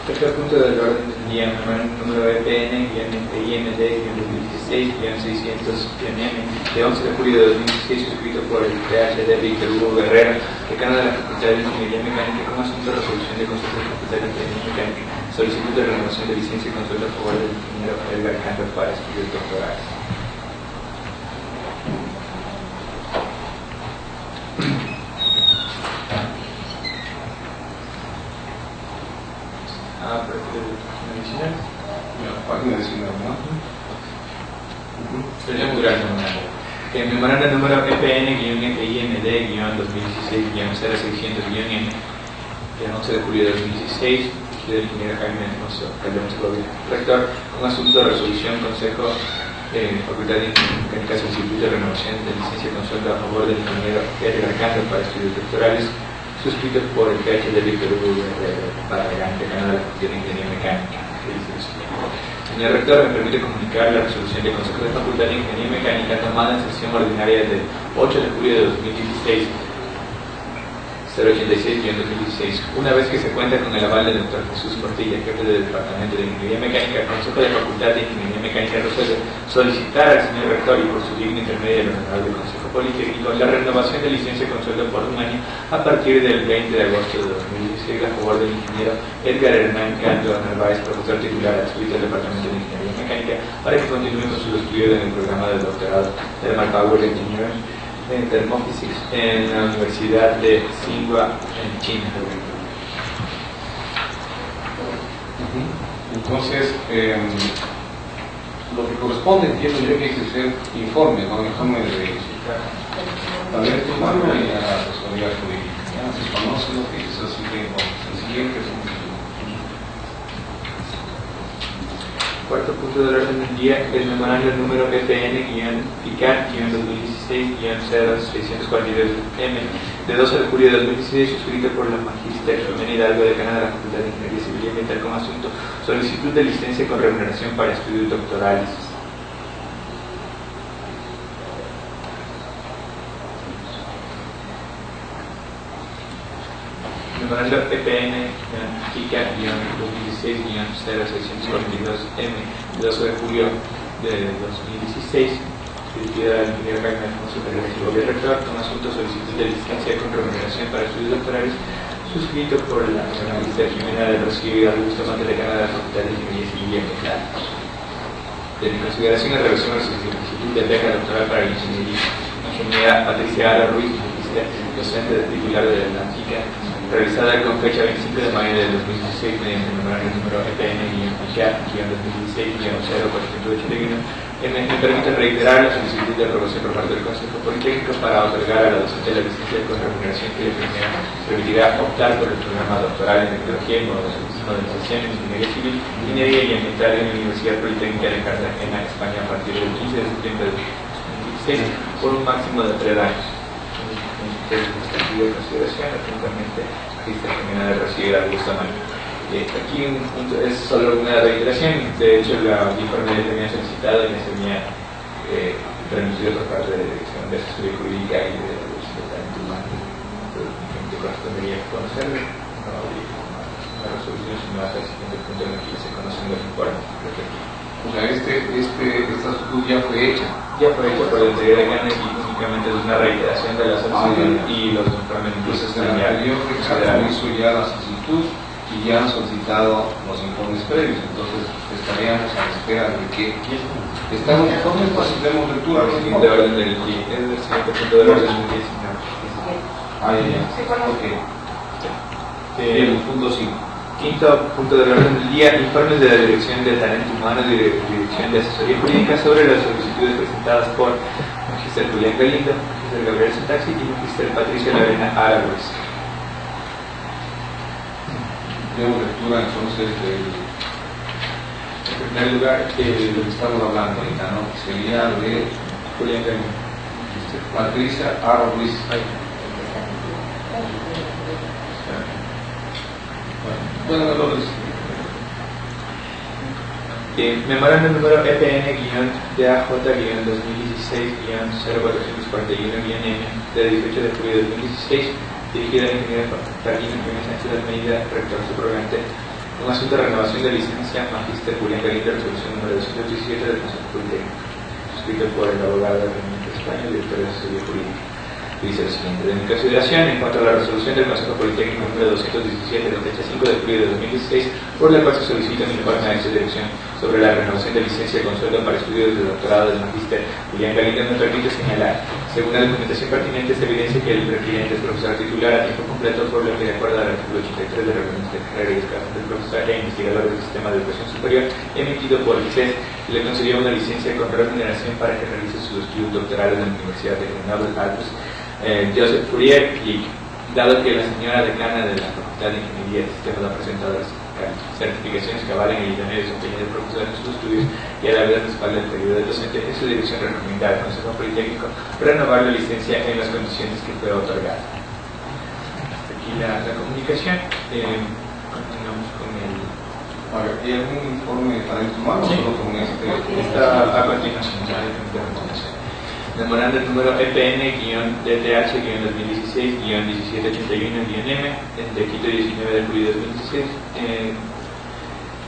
S2: Tercer punto del orden del día, número EPN-IMD-2016-600-M de 11 de julio de 2016, suscrito por el PhD Víctor Hugo Guerrero, decano de la Facultad de Ingeniería Mecánica, con asunto de resolución de Consejo de la Facultad de Ingeniería Mecánica, solicitud de renovación de licencia y consulta a favor del ingeniero Edgar Cantor para estudios doctorales. Medicinal.
S1: Página 19, ¿no?
S2: El memorando número EPN-IMD-2016-0600-M de 11 de julio de 2016 del ingeniero Jaime Hermoso Calderón Segovia, rector, con asunto de resolución Consejo Facultad de Mecánica, solicitud de renovación de licencia con sueldo a favor del ingeniero Edgar Cantor para estudios doctorales, suscrito por el PhD Víctor Hugo Barragán, decano de la Facultad de Ingeniería Mecánica. Señor rector, me permite comunicar la resolución del Consejo de Facultad de Ingeniería Mecánica tomada en sesión ordinaria del 8 de julio de 2016, 086-2016. Una vez que se cuenta con el aval del Dr. Jesús Portilla, jefe del Departamento de Ingeniería Mecánica, el Consejo de Facultad de Ingeniería Mecánica resuelve solicitar al señor rector y por su digno intermedio del Honorable Consejo Politécnico la renovación de licencia con sueldo por un año a partir del 20 de agosto de 2016 a favor del ingeniero Edgar Hernán Cantor Narváez, profesor titular adscrito al Departamento de Ingeniería Mecánica, para que continúe con sus estudios en el programa de doctorado Thermal Power Engineering en Thermophysics en la Universidad de Tsinghua en China.
S1: Entonces, lo que corresponde, entiendo yo, que hay que hacer informes, ¿no? Informes de talento humano y a la asesoría jurídica. Ya se conoce lo que es así que el siguiente punto.
S2: Cuarto punto del orden del día, el memorando número EPN-FICAR-2016-0642-M de 12 de julio de 2016, suscrito por la magíster Jimena Hidalgo, decana de la Facultad de Ingeniería Civil y Ambiental, con asunto solicitud de licencia con remuneración para estudios doctorales. Memorando EPN FICA-2016-0642-M de 12 de julio de 2016, dirigida al ingeniero Jaime Alfonso Pérez Gobierno Rector, con asunto solicitud de licencia con remuneración para estudios doctorales, suscrito por la magister Jimena del Rocío Augusto Mantelecana de la Facultad de Ingeniería Civil y Ambiental. De mi consideración y revisión a la solicitud de beca doctoral para la ingeniera Patricia Ara Ruiz, docente de titular de la ANTICA, realizada con fecha 25 de mayo de 2016 mediante el memorando número EPN-2016-04881, me permite reiterar la solicitud de aprobación por parte del Consejo Politécnico para otorgar a la docente la licencia con remuneración que le permitirá optar por el programa doctoral en Tecnología y Modernización en Ingeniería Civil, Ingeniería y Ambiental en la Universidad Politécnica de Cartagena, España, a partir del 15 de septiembre de 2016 por un máximo de 3 años. De consideración, atentamente, Magister Jimena del Rocío Augusto Mantelecana. Aquí un punto, es solo una reiteración. De hecho, la informe ya tenía solicitado y me tenía remitido por parte de la Dirección de Asesoría Jurídica y de la Dirección de Talento Humano. Que correspondería conocerlo. No habría una resolución, sino hasta el siguiente punto en el que se conocen los informes.
S1: O sea, esta solicitud ya fue hecha.
S2: Ya fue hecha por el anterior decano y únicamente es una reiteración de la solicitud y los informes
S1: Entonces, el anterior decano hizo ya la solicitud y ya han solicitado los informes previos. Entonces, estaríamos a la espera de que están los informes, pues demos lectura.
S2: De orden del día. Es el siguiente punto del orden del día.
S1: Ok. El punto 5.
S2: Quinto punto del orden del día, informes de la Dirección de Talento Humano y de Dirección de Asesoría Jurídica sobre las solicitudes presentadas por Magister Julián Galindo, Magister Gabriel Setaxi y Magister Patricia Lorena Árboles.
S1: Demos lectura entonces
S2: En primer lugar,
S1: de lo que estamos hablando ahorita, ¿no? Sería de
S2: Julián Galindo.
S1: Patricia Árboles. Bueno,
S2: Memorando número EPN-DAJ-2016-0441-M de 18 de julio de 2016, dirigida al ingeniero Carlino Jiménez Sánchez de Almeida, rector subrogante, un asunto de renovación de licencia Magister Julián Galindo, resolución número 217 del Consejo Politécnico, suscrito por el abogado de Rendimiento Español, director de Asesoría Jurídica. Dice lo siguiente: de mi consideración, en cuanto a la resolución del Consejo Politécnico número 217 de fecha 5 de julio de 2016, por la cual se solicita un informe a esta dirección sobre la renovación de licencia con sueldo para estudios de doctorado del Magister Julián Galindo, me permite señalar, según la documentación pertinente, esta evidencia que el requiriente es profesor titular a tiempo completo, por lo que, de acuerdo al artículo 83 del reglamento de carrera y descanso del profesor e investigador del sistema de educación superior, emitido por el CES, le concedió una licencia con remuneración para que realice sus estudios doctorales en la Universidad de Grenoble Alpes Joseph Fourier, y dado que la señora decana de la Facultad de Ingeniería de Sistemas ha presentado las certificaciones que avalen el idóneo desempeño del profesor en sus estudios y a la vez respalda el periodo del docente, en su dirección recomienda al Consejo Politécnico renovar la licencia en las condiciones que fue otorgada. Hasta aquí la comunicación. Continuamos con el...
S1: ¿hay algún informe de talento humano?
S2: Sí.
S1: Solo con este.
S2: Está a continuación, ya de continuación. Memorando el número EPN-DTH-2016-1781-M de Quito 19 de julio de 2016,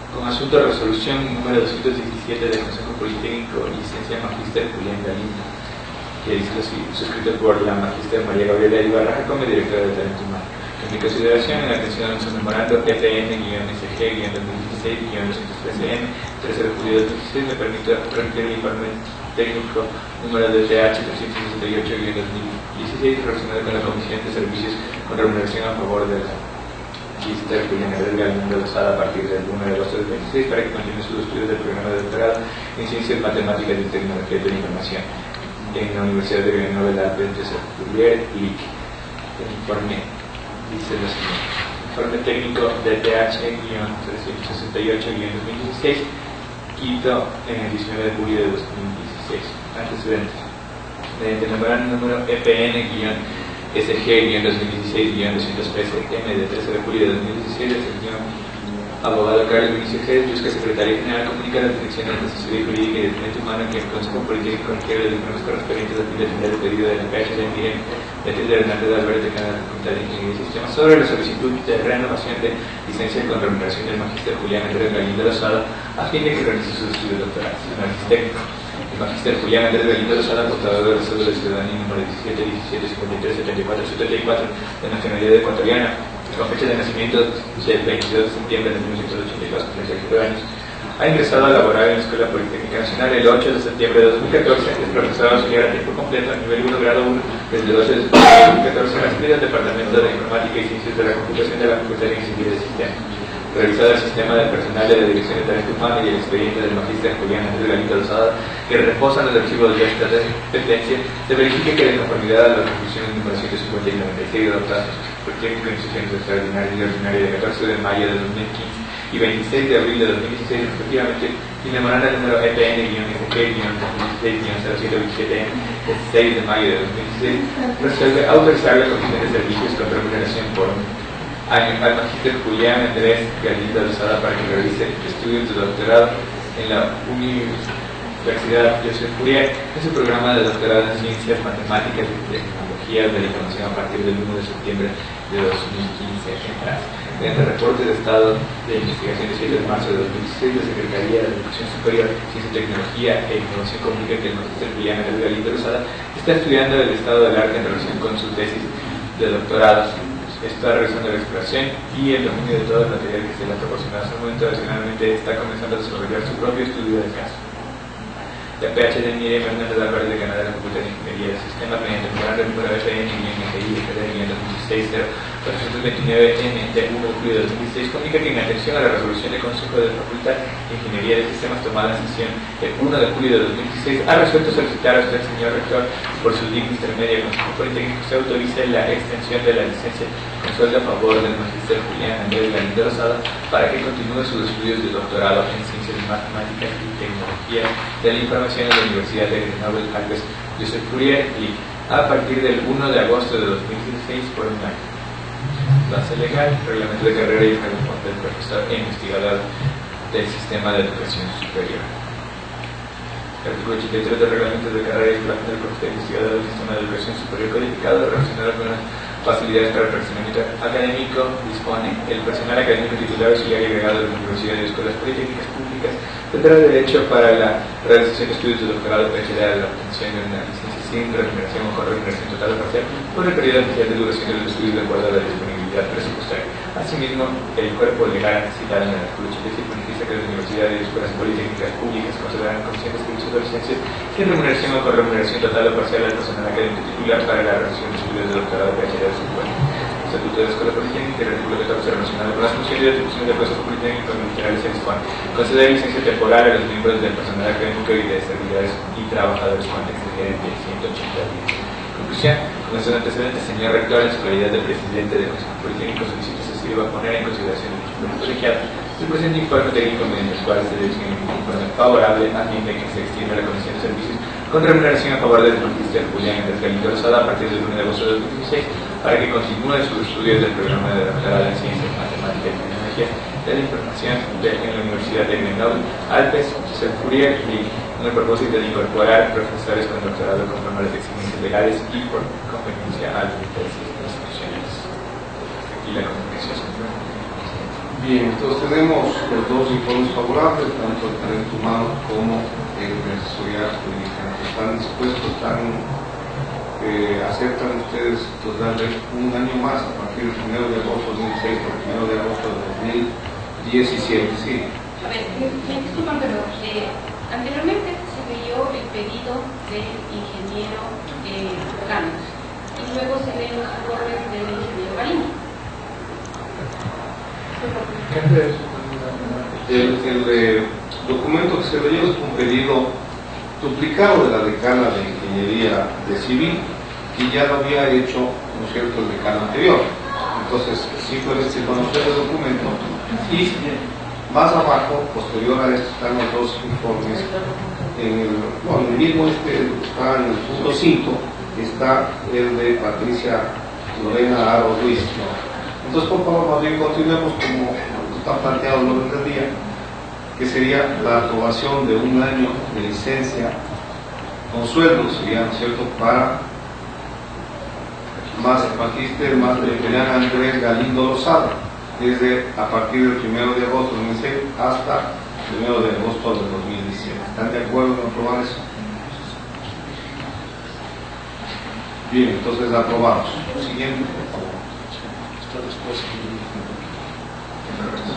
S2: con asunto de resolución número 217 del Consejo Politécnico, licencia Magister Julián Galindo, que dice así, suscrito por la Magister María Gabriela Ibarra como directora de Talento Humano. En mi consideración, en la atención a nuestro memorando EPN-SG-2016-213M 13 de julio de 2016, me permite remitir el informe técnico número DTH 378-2016 relacionado con la Comisión de Servicios con remuneración a favor de la Magister Julián Galindo Lozada a partir del 1 de agosto del 2016 para que continúe sus estudios del programa de doctorado en Ciencias Matemáticas y Tecnología de la Información en la Universidad de Grenoble Alpes Joseph Fourier, LIC. El informe dice lo siguiente: informe técnico DTH-368-2016, Quito, en el 19 de julio de 2016. Antecedentes. Mediante el memorando número EPN-SG-2016-213M de 13 de julio de 2016, el señor abogado Carlos Vinicio G. busca secretario general, comunica a la Dirección de Asesoría Jurídica y de Talento Humano que el Consejo Politécnico requiere los informes correspondientes a fin de atender el pedido de la PhD de atender Hernández Álvarez, decana de la Facultad de Ingeniería y Sistemas, sobre la solicitud de renovación de licencia con remuneración del Magister Julián Galindo Lozada a fin de que realice sus estudios doctorales. Análisis técnico. Magíster Julián Andrés Galindo Lozada, portador de la cédula de ciudadanía número 1717537374 de nacionalidad ecuatoriana, con fecha de nacimiento del 22 de septiembre de 1982, con 39 años. Ha ingresado a laborar en la Escuela Politécnica Nacional el 8 de septiembre de 2014. Es profesor auxiliar a tiempo completo a nivel 1, grado 1, desde el 8 de septiembre de 2014 transferido al Departamento de Informática y Ciencias de la Computación de la Facultad de Ingeniería de Sistemas. Revisado el sistema del personal de la Dirección de Talento Humano y el expediente del magíster Julián Andrés Galindo Lozada, que reposan los archivos de esta dependencia, se verifica que de conformidad a las resoluciones número 150 y 96 adoptadas por el Técnico en sesiones extraordinarias y ordinarias de 14 de mayo de 2015 y 26 de abril de 2016 respectivamente, y memoranda número EPN-FG-2016-0727 del 6 de mayo de 2016, resuelve autorizar la comisión de servicios con remuneración por un año al magíster Julián Andrés Galindo Lozada para que realice estudios de doctorado en la Universidad Joseph Fourier en su programa de doctorado en Ciencias Matemáticas y Tecnologías de la Información a partir del 1 de septiembre de 2015 en Francia. Mediante reporte de estado de investigación de 7 de marzo de 2016, la Secretaría de Educación Superior, Ciencia, Tecnología e Innovación comunica que el magíster Julián Andrés Galindo Lozada está estudiando el estado del arte en relación con su tesis de doctorado. Está realizando la exploración y el dominio de todo el material que se le ha proporcionado hasta el momento. Adicionalmente está comenzando a desarrollar su propio estudio de caso. La PhD Miriam Hernández Álvarez de Canadá de la Facultad de Ingeniería de Sistemas, mediante el memorando número FN-FI-2029-N de 1 de julio de 2016, comunica que en atención a la resolución del Consejo de la Facultad de Ingeniería de Sistemas tomada en sesión el 1 de julio de 2016, ha resuelto solicitar a usted, señor rector, por su digna intermedia Consejo Politécnico, se autorice la extensión de la licencia con sueldo a favor del magíster Julián Andrés Galindo Lozada para que continúe sus estudios de doctorado en Ciencias Matemáticas y Tecnología de la Información en la Universidad de Grenoble Alpes Joseph Fourier y a partir del 1 de agosto de 2016 por un año. Base legal, reglamento de carrera y reglamento del profesor e investigador del Sistema de Educación Superior. Artículo 83 del reglamento de carrera y reglamento del profesor e investigador del Sistema de Educación Superior codificado relacionado con las facilidades para el perfeccionamiento académico. Dispone el personal académico titular auxiliar y agregado de la Universidad y Escuelas Politécnicas Públicas tendrá derecho para la realización de estudios de doctorado PhD a la obtención de una licencia sin remuneración o con remuneración total o parcial por el periodo oficial de duración de los estudios de acuerdo a la disponibilidad presupuestaria. Asimismo, el cuerpo legal citado en el artículo 86 manifiesta que las universidades y escuelas politécnicas públicas considerarán comisión de servicios de licencia sin remuneración o con remuneración total o parcial al personal académico titular para la realización de estudios de doctorado PhD de su cuenta. Estatuto de la Escuela Politécnica y el artículo 14 relacionado con las funciones y atribuciones del proceso politécnico generales se dispone conceder licencia temporal a los miembros del personal académico y de servidores y trabajadores con excedente de 180 días. Conclusión: con estos antecedentes, señor rector, en su calidad de presidente del Consejo Politécnico, solicito se sirva a poner en consideración el informe colegiado el presente informe técnico mediante el cual se debe un informe favorable a fin de que se extienda la comisión de servicios con remuneración a favor del magíster Julián Andrés Galindo Lozada a partir del 1 de agosto de 2016 para que continúe sus estudios del programa de doctorado en Ciencias, Matemáticas y Tecnología de la Información en la Universidad de Grenoble Alpes Joseph Fourier y con el propósito de incorporar profesores con doctorado conforme a las exigencias legales y por conveniencia a los intereses institucionales. Hasta aquí la comunicación.
S1: Bien, entonces tenemos los dos informes favorables, tanto el talento humano como el asesorial jurídica. ¿Están dispuestos, aceptan ustedes darle un año más a partir del 1 de agosto de 2016 por el 1 de agosto de 2017? Sí.
S4: A ver, me disculpan, pero anteriormente se leyó el pedido del ingeniero Campos y luego se leen los informes del ingeniero Galindo.
S1: El documento que se leyó es un pedido duplicado de la decana de Ingeniería de Civil, que ya lo había hecho, ¿no es cierto?, el decano anterior. Entonces, simplemente se conoce el documento y más abajo, posterior a esto, están los dos informes. El mismo está en el punto 5, está el de Patricia Lorena Aro Ruiz. Entonces, por favor, más bien continuemos como está planteado el orden del día, que sería la aprobación de un año de licencia con sueldo, sería, ¿no es cierto?, para más magíster, más de Julián Andrés Galindo Lozada, desde a partir del 1 de agosto de 2016 hasta el 1 de agosto del 2017. ¿Están de acuerdo en aprobar eso? Bien, entonces aprobamos. Siguiente.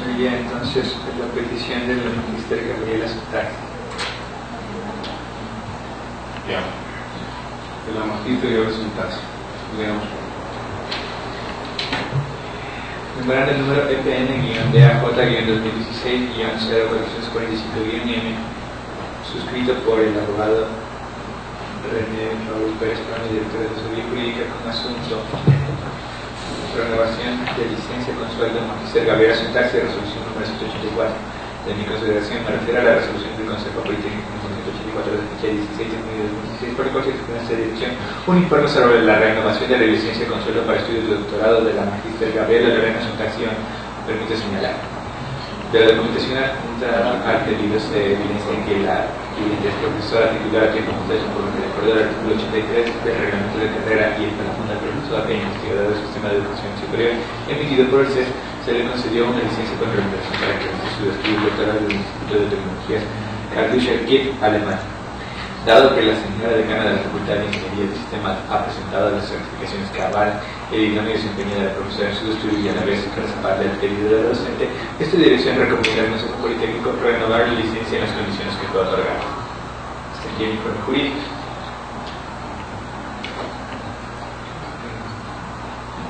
S2: Sería entonces la petición del Magister Gabriela Sutaxi.
S1: Ya. De la Magíster y resultados. Veamos.
S2: Memorando el número EPN-DAJ-2016-0445-M, suscrito por el abogado René Raúl Pérez Plano, director de Asesoría Jurídica, con asunto renovación de licencia con sueldo Magister Gabriela Sutaxi, resolución número 184. De mi consideración me refiero a la resolución del Consejo Politécnico número 184 de fecha 16 de junio de 2016, por el cual se expone esta dirección un informe sobre la renovación de la licencia con sueldo para estudios de doctorado de la Magister Gabriela Lorena Sutaxi. Permite señalar. De la documentación adjunta al pedido se evidencia que la cliente es profesora titular a tiempo completo por lo que de acuerdo al artículo 83 del reglamento de carrera y el plafón del profesor e investigador del sistema de educación superior emitido por el CES, se le concedió una licencia con remuneración para que realice su estudio doctoral del Instituto de Tecnologías Karlsruhe Kiel, alemán. Dado que la señora decana de la Facultad de Ingeniería de Sistemas ha presentado las certificaciones que avalan el idóneo desempeño de la profesora en su estudio y a la vez respalda el pedido del docente, esta dirección recomienda al Consejo Politécnico renovar la licencia en las condiciones que fue otorgada. Hasta aquí el informe jurídico.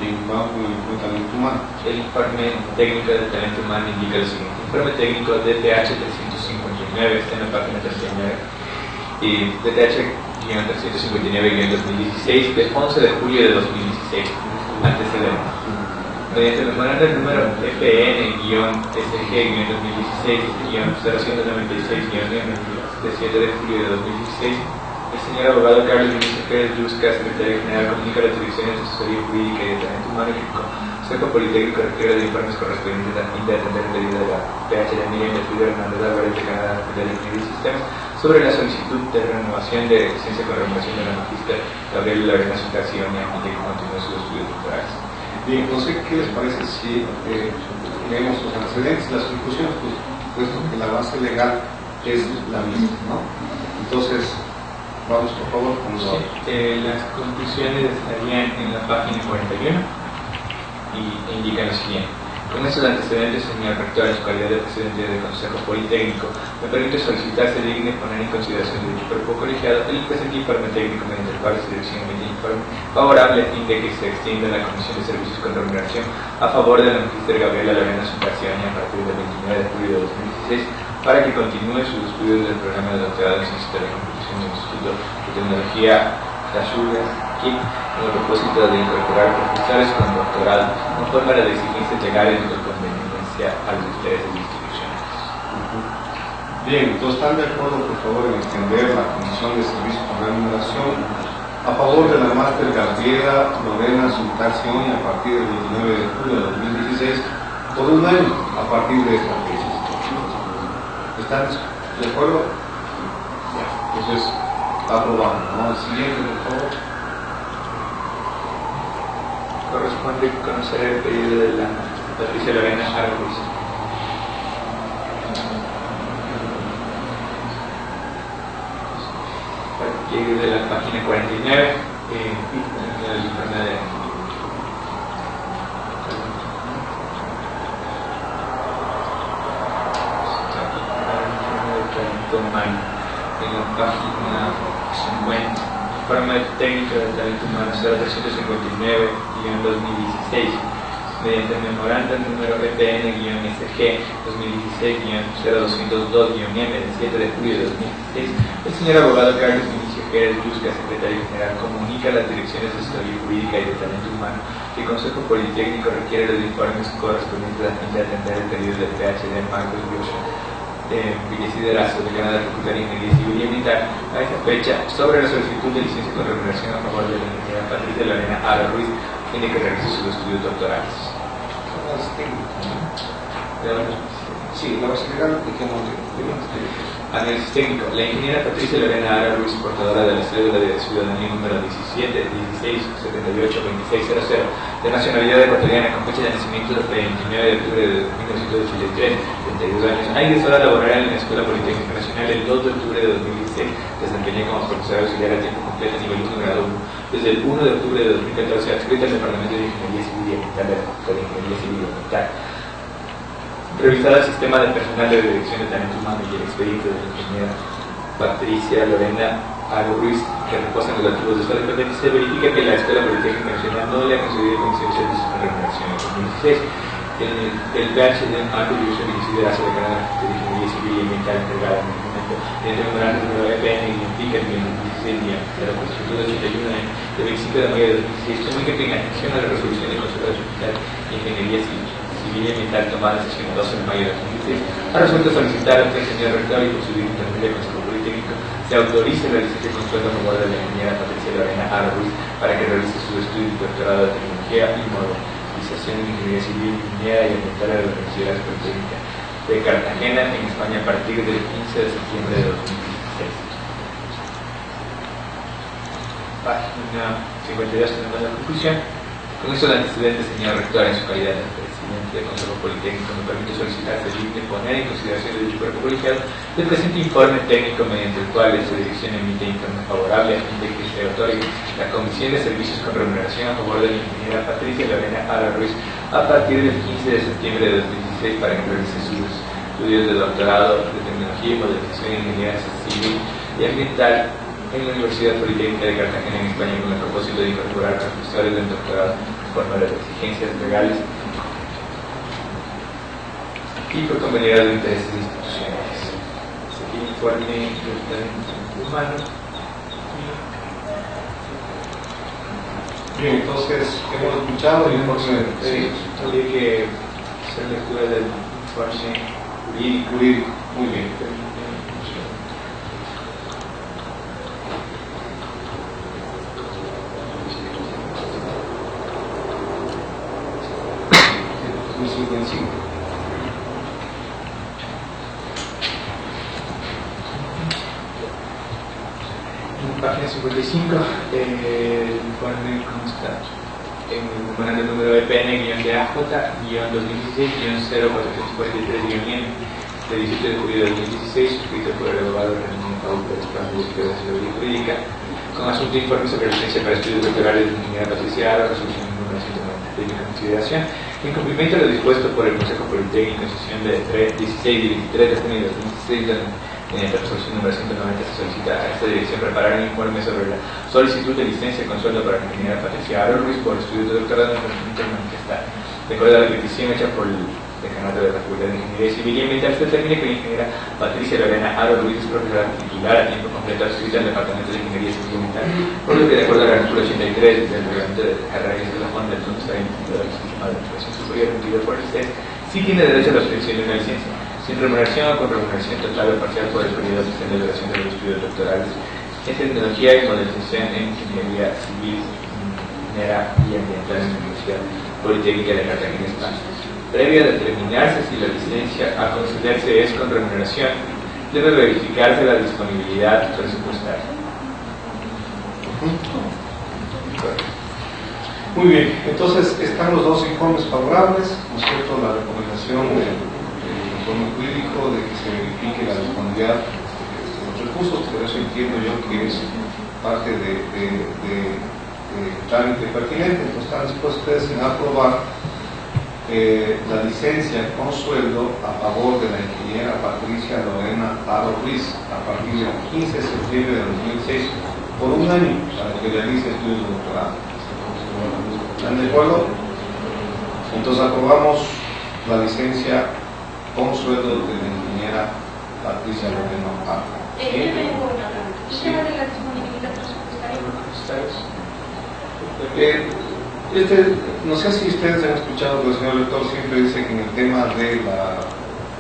S1: Bien, vamos con el informe de talento humano.
S2: El informe técnico de talento humano indica lo siguiente. Informe técnico DTH 359, está en la página 39. Y DTH-359-2016 de 11 de julio de 2016. Antecedentes. Mediante el memorando del número EPN-SG-2016-0196-9 de 7 de julio de 2016, el señor abogado Carlos Vinicius Pérez Luzca, secretario general, comunica las direcciones de asesoría jurídica y de talento humano que el Consejo Politécnico requiere de informes correspondientes a fin de atender el pedido de la PH de Miriam y Estudio Hernández Álvarez de Canadá de Ingeniería y Sistemas sobre la solicitud de renovación de licencia con remuneración de la Magister Gabriela Lorena Sutaxi y que continúe sus estudios doctorales.
S1: Bien, entonces, ¿qué les parece si leemos los antecedentes, las conclusiones? Pues, puesto que la base legal es la misma, ¿no? Entonces, vamos por favor con los
S2: las conclusiones estarían en la página 41 y indican lo siguiente. Con estos antecedentes, señor rector, en su calidad de presidente del Consejo Politécnico, me permite solicitar se digne poner en consideración de dicho cuerpo colegiado el presente informe técnico mediante el cual la dirección emite informe favorable a fin de que se extienda la Comisión de Servicios con remuneración a favor de la Magister Gabriela Lorena Sutaxi a partir del 29 de julio de 2016 para que continúe sus estudios del programa de doctorado en Ciencias de la Computación del Instituto de Tecnología Karlsruhe Kiel, con el propósito de incorporar profesores con doctorado conforme a las exigencias legales de conveniencia a los intereses institucionales.
S1: Bien, entonces, ¿están de acuerdo, por favor, en extender la Comisión de Servicios con remuneración a favor de la Máster Gabriela Lorena Sutaxi a partir del 29 de julio de 2016 por un año a partir de esta fecha? ¿Están de acuerdo? Ya, entonces aprobamos, ¿no? El siguiente, por favor.
S2: Corresponde conocer el pedido de la Patricia Lorena Arruiz. A partir de la página 49, el informe de humano en la página 50. Informe técnico de talento humano 0359-2016 mediante el memorando número EPN-SG 2016-0202-M del 7 de julio de 2016, el señor abogado Carlos Vinicius Pérez Luzca, secretario general, comunica a las direcciones de asesoría jurídica y de talento humano que el Consejo Politécnico requiere los informes correspondientes a fin de atender el pedido del PhD Marcos Joshua Villecederazo, decana de la Facultad de Ingeniería Civil y Militar, a esta fecha, sobre la solicitud de licencia con remuneración a favor de la ingeniera Patricia Lorena Ara Ruiz, tiene que realizar sus estudios doctorales.
S1: Son las técnicas, ¿no? Sí, la base legal, ¿y qué nombre?
S2: Análisis técnico. La ingeniera Patricia Lorena Ara Ruiz, portadora de la cédula de ciudadanía número 1716782600, de nacionalidad ecuatoriana, con fecha de nacimiento del 29 de octubre de 1983, 32 años, ha ingresado a laborar en la Escuela Politécnica Nacional el 2 de octubre de 2016, desempeña como profesora auxiliar a tiempo completo a nivel 1 grado 1. Desde el 1 de octubre de 2014 adscrita al Departamento de Ingeniería Civil y Ambiental de la Facultad de Ingeniería Civil y Ambiental. Revisado el sistema de personal de dirección de talento humano y el expediente de la ingeniera Patricia Lorena Aro Ruiz, que reposan los archivos de esta que se verifica que la Escuela Politécnica Nacional no le ha concedido comisión de servicios con remuneración en 2016. El PhD de Marco de Uso dirigido a la Secretaría de Ingeniería Civil y Ambiental encargada en el momento mediante memorando número EPN y indica el 2016 de la Constitución de 81 de 25 de mayo de 2016 comunica que en atención a la resolución del Consejo de Hospital de Ingeniería Civil y Ambiental tomada en sesión 12 de mayo de 2016 ha resuelto solicitar al señor rector y por su intermedio del Consejo Politécnico se autorice la licencia con sueldo a favor de la ingeniera Patricia Lorena Aro Ruiz para que realice su estudio y doctorado de tecnología y modernización en ingeniería civil, minera y ambiental de la Universidad Politécnica de Cartagena en España a partir del 15 de septiembre de 2016. Página 52 tenemos la conclusión. Con eso el antecedente, señor rector, en su calidad de presidente del Consejo Politécnico, me permite solicitar de poner en consideración de dicho cuerpo colegiado el presente informe técnico mediante el cual su dirección emite informe favorable a fin de que se otorgue la Comisión de Servicios con remuneración a favor de la ingeniera Patricia Lorena Ara Ruiz a partir del 15 de septiembre de 2016 para que realice sus estudios de doctorado de tecnología y modernización en ingeniería civil y ambiental en la Universidad Politécnica de Cartagena en España con el propósito de incorporar profesores del doctorado conforme a las exigencias legales y por conveniencia de intereses institucionales. Aquí informe de humanos.
S1: Bien, entonces hemos escuchado el informe
S2: Habría que hacer lectura del informe
S1: jurídico. Muy bien.
S2: Página 55, el informe consta en el memorando número EPN-AJ-2016-0443-N de 17 de julio de 2016, suscrito por el abogado René Paul Pérez Pablo de Asesoría Jurídica, con asunto de informe sobre licencia para estudios doctorales de ingeniera Patricia Ara, resolución número 190 de consideración, en cumplimiento de lo dispuesto por el Consejo Politécnico en sesión de 16 y 23 de junio de 2016, mediante la resolución número 190 se solicita a esta dirección preparar un informe sobre la solicitud de licencia con sueldo para la ingeniera Patricia Aro Ruiz por estudios de doctorado en conocimiento manifestar. De acuerdo a la petición hecha por el decanato de la Facultad de Ingeniería Civil y Ambiental, se determine que la ingeniera Patricia Lorena Aro Ruiz es profesora titular a tiempo completo adscrita al Departamento de Ingeniería Civil y Ambiental, por lo que de acuerdo a la artículo 83 del reglamento de carreras de la Fonda del Fondo Estadístico de la Sistema de Educación Superior emitido por el CES, sí tiene derecho a la obtención de una licencia sin remuneración o con remuneración total o parcial por el periodo de duración de los estudios doctorales en tecnología y modernización en ingeniería civil, minera y ambiental en la Universidad Politécnica de Cartagena, España. Previo a determinarse si la licencia a concederse es con remuneración, debe verificarse la disponibilidad presupuestaria.
S1: Muy bien, entonces están los dos informes favorables, ¿no es cierto? La recomendación del informe jurídico de que se verifique la disponibilidad de los recursos, por eso entiendo yo que es parte de trámite pertinente. Entonces están dispuestos ustedes en aprobar la licencia con sueldo a favor de la ingeniera Patricia Lorena Aro Ruiz a partir del 15 de septiembre de 2006 por un año para que realice estudios de doctorado. ¿Están de acuerdo? Entonces aprobamos la licencia con sueldo de la ingeniera Patricia Lorena Aro.
S4: ¿Y tema de la disponibilidad presupuestaria?
S1: No sé si ustedes han escuchado que el señor rector siempre dice que en el tema de la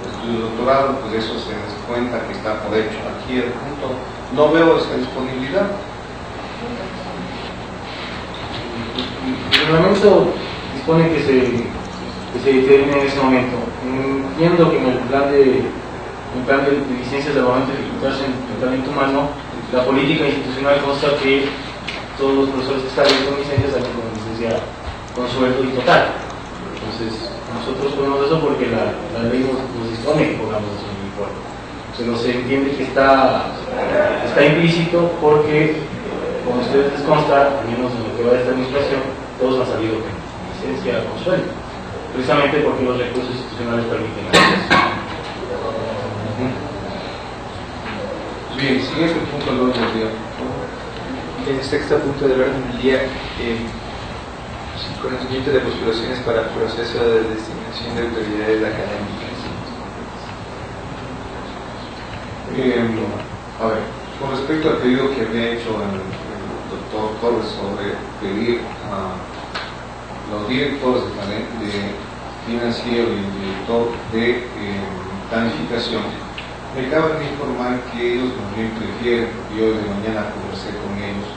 S1: estudio doctorado, pues eso se descuenta que está por hecho. Aquí el punto, no veo esa disponibilidad.
S6: El reglamento dispone que se que se determine en ese momento. Entiendo que en el plan de licencias del momento de ejecutarse en el talento humano, la política institucional consta que todos los profesores que están con licencias salen con licencia con sueldo y total. Entonces, nosotros ponemos eso porque la ley nos dispone que pongamos eso en el informe. Pero se entiende que está implícito porque, como a ustedes les consta, al menos en lo que va de esta administración, todos han salido con licencia con sueldo, precisamente porque los recursos institucionales permiten eso.
S1: Bien, siguiente punto del orden del día.
S2: En el sexto punto del orden del día, conocimiento de postulaciones para proceso de designación de autoridades académicas.
S1: A ver, con respecto al pedido que había hecho el doctor Torres sobre pedir a los directores de financiero y el director de planificación, me acaban de informar que ellos también prefieren, yo de mañana conversé con ellos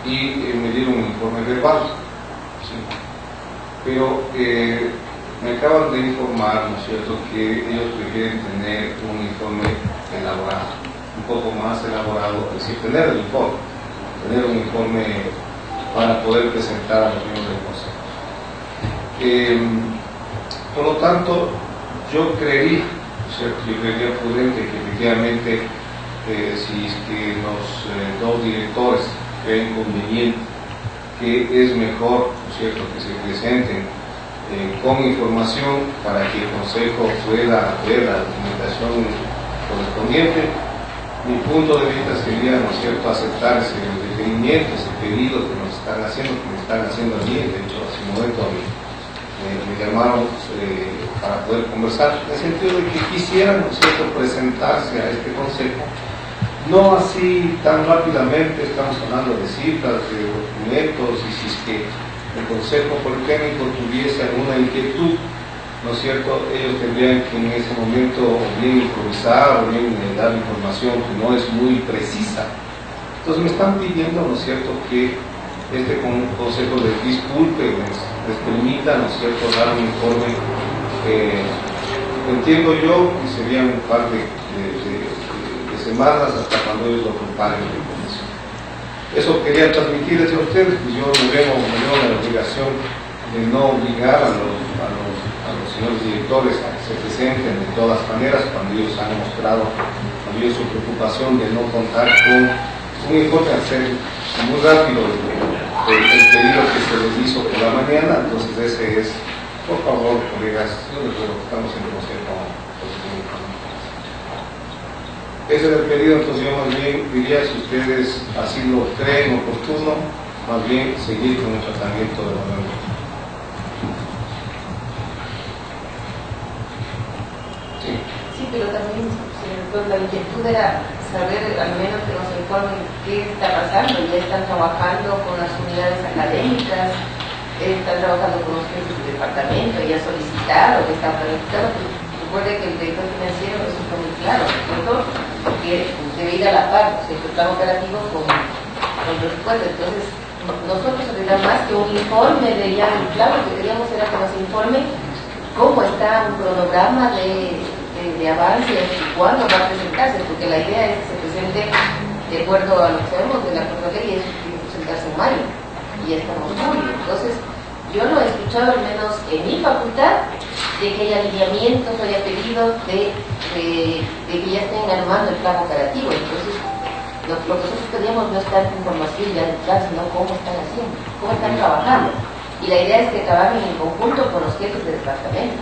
S1: y me dieron un informe verbal, ¿sí? Pero me acaban de informar, ¿no es cierto?, que ellos prefieren tener un informe elaborado, un poco más elaborado, es decir, tener el informe, tener un informe para poder presentar a los miembros del consejo. Por lo tanto, yo creería, ¿cierto?, yo creería prudente que efectivamente, si es que los dos directores creen conveniente que es mejor, ¿cierto?, que se presenten con información para que el consejo pueda ver la documentación correspondiente. Mi punto de vista sería, ¿no es cierto?, aceptar ese requerimiento, ese pedido que nos están haciendo, que me están haciendo a mí. De hecho, hace un momento me llamaron para poder conversar, en el sentido de que quisieran, ¿no es cierto?, presentarse a este consejo, no así tan rápidamente. Estamos hablando de cifras, de documentos, y si es que el Consejo Politécnico tuviese alguna inquietud, ¿no es cierto?, ellos tendrían que en ese momento o bien improvisar o bien dar información que no es muy precisa. Entonces me están pidiendo, ¿no es cierto?, que este Consejo les disculpe, les permita, ¿no es cierto?, dar un informe, entiendo yo, que serían un par de semanas hasta cuando ellos lo preparen en el Consejo. Eso quería transmitirles a ustedes, pues yo me veo la obligación de no obligar a los señores directores a que se presenten de todas maneras cuando ellos han mostrado también su preocupación de no contar con un informe, hacer muy rápido el pedido que se les hizo por la mañana. Entonces ese es, por favor, colegas, yo les ruego que estamos en el consejo. Ese es el pedido. Entonces yo más bien diría, si ustedes así lo creen oportuno, más bien seguir con el tratamiento de la nueva.
S5: Sí, pero también la inquietud era saber, al menos que nos informen qué está pasando. Ya están trabajando con las unidades académicas, están trabajando con los jefes de departamento, ya solicitado, que está planificado. Recuerde que el director financiero resulta muy claro, ¿cierto?, que debe ir a la par, ¿cierto?, el plan operativo con el presupuesto. Entonces, nosotros en realidad más que un informe de ya el plan, lo que queríamos era que nos informe cómo está un cronograma de avance y cuándo va a presentarse, porque la idea es que se presente de acuerdo a lo que sabemos de la propia ley, es que tiene que presentarse en mayo, y ya estamos en julio. Entonces, yo no he escuchado, al menos en mi facultad, de que haya alineamientos o haya pedidos de que ya estén armando el plan operativo. Entonces, lo que nosotros pedíamos no es tanta información ya detrás, sino cómo están haciendo, cómo están trabajando. Y la idea es que trabajen en conjunto con los jefes de departamento,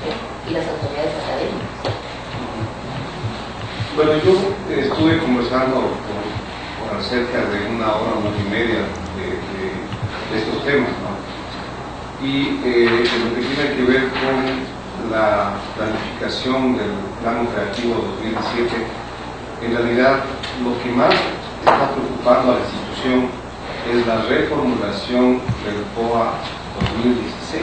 S5: ¿sí?, y las autoridades académicas.
S1: Bueno, yo estuve conversando por cerca de una hora y media de estos temas, ¿no? Y lo que tiene que ver con la planificación del Plan Operativo 2017, en realidad lo que más está preocupando a la institución es la reformulación del POA 2016.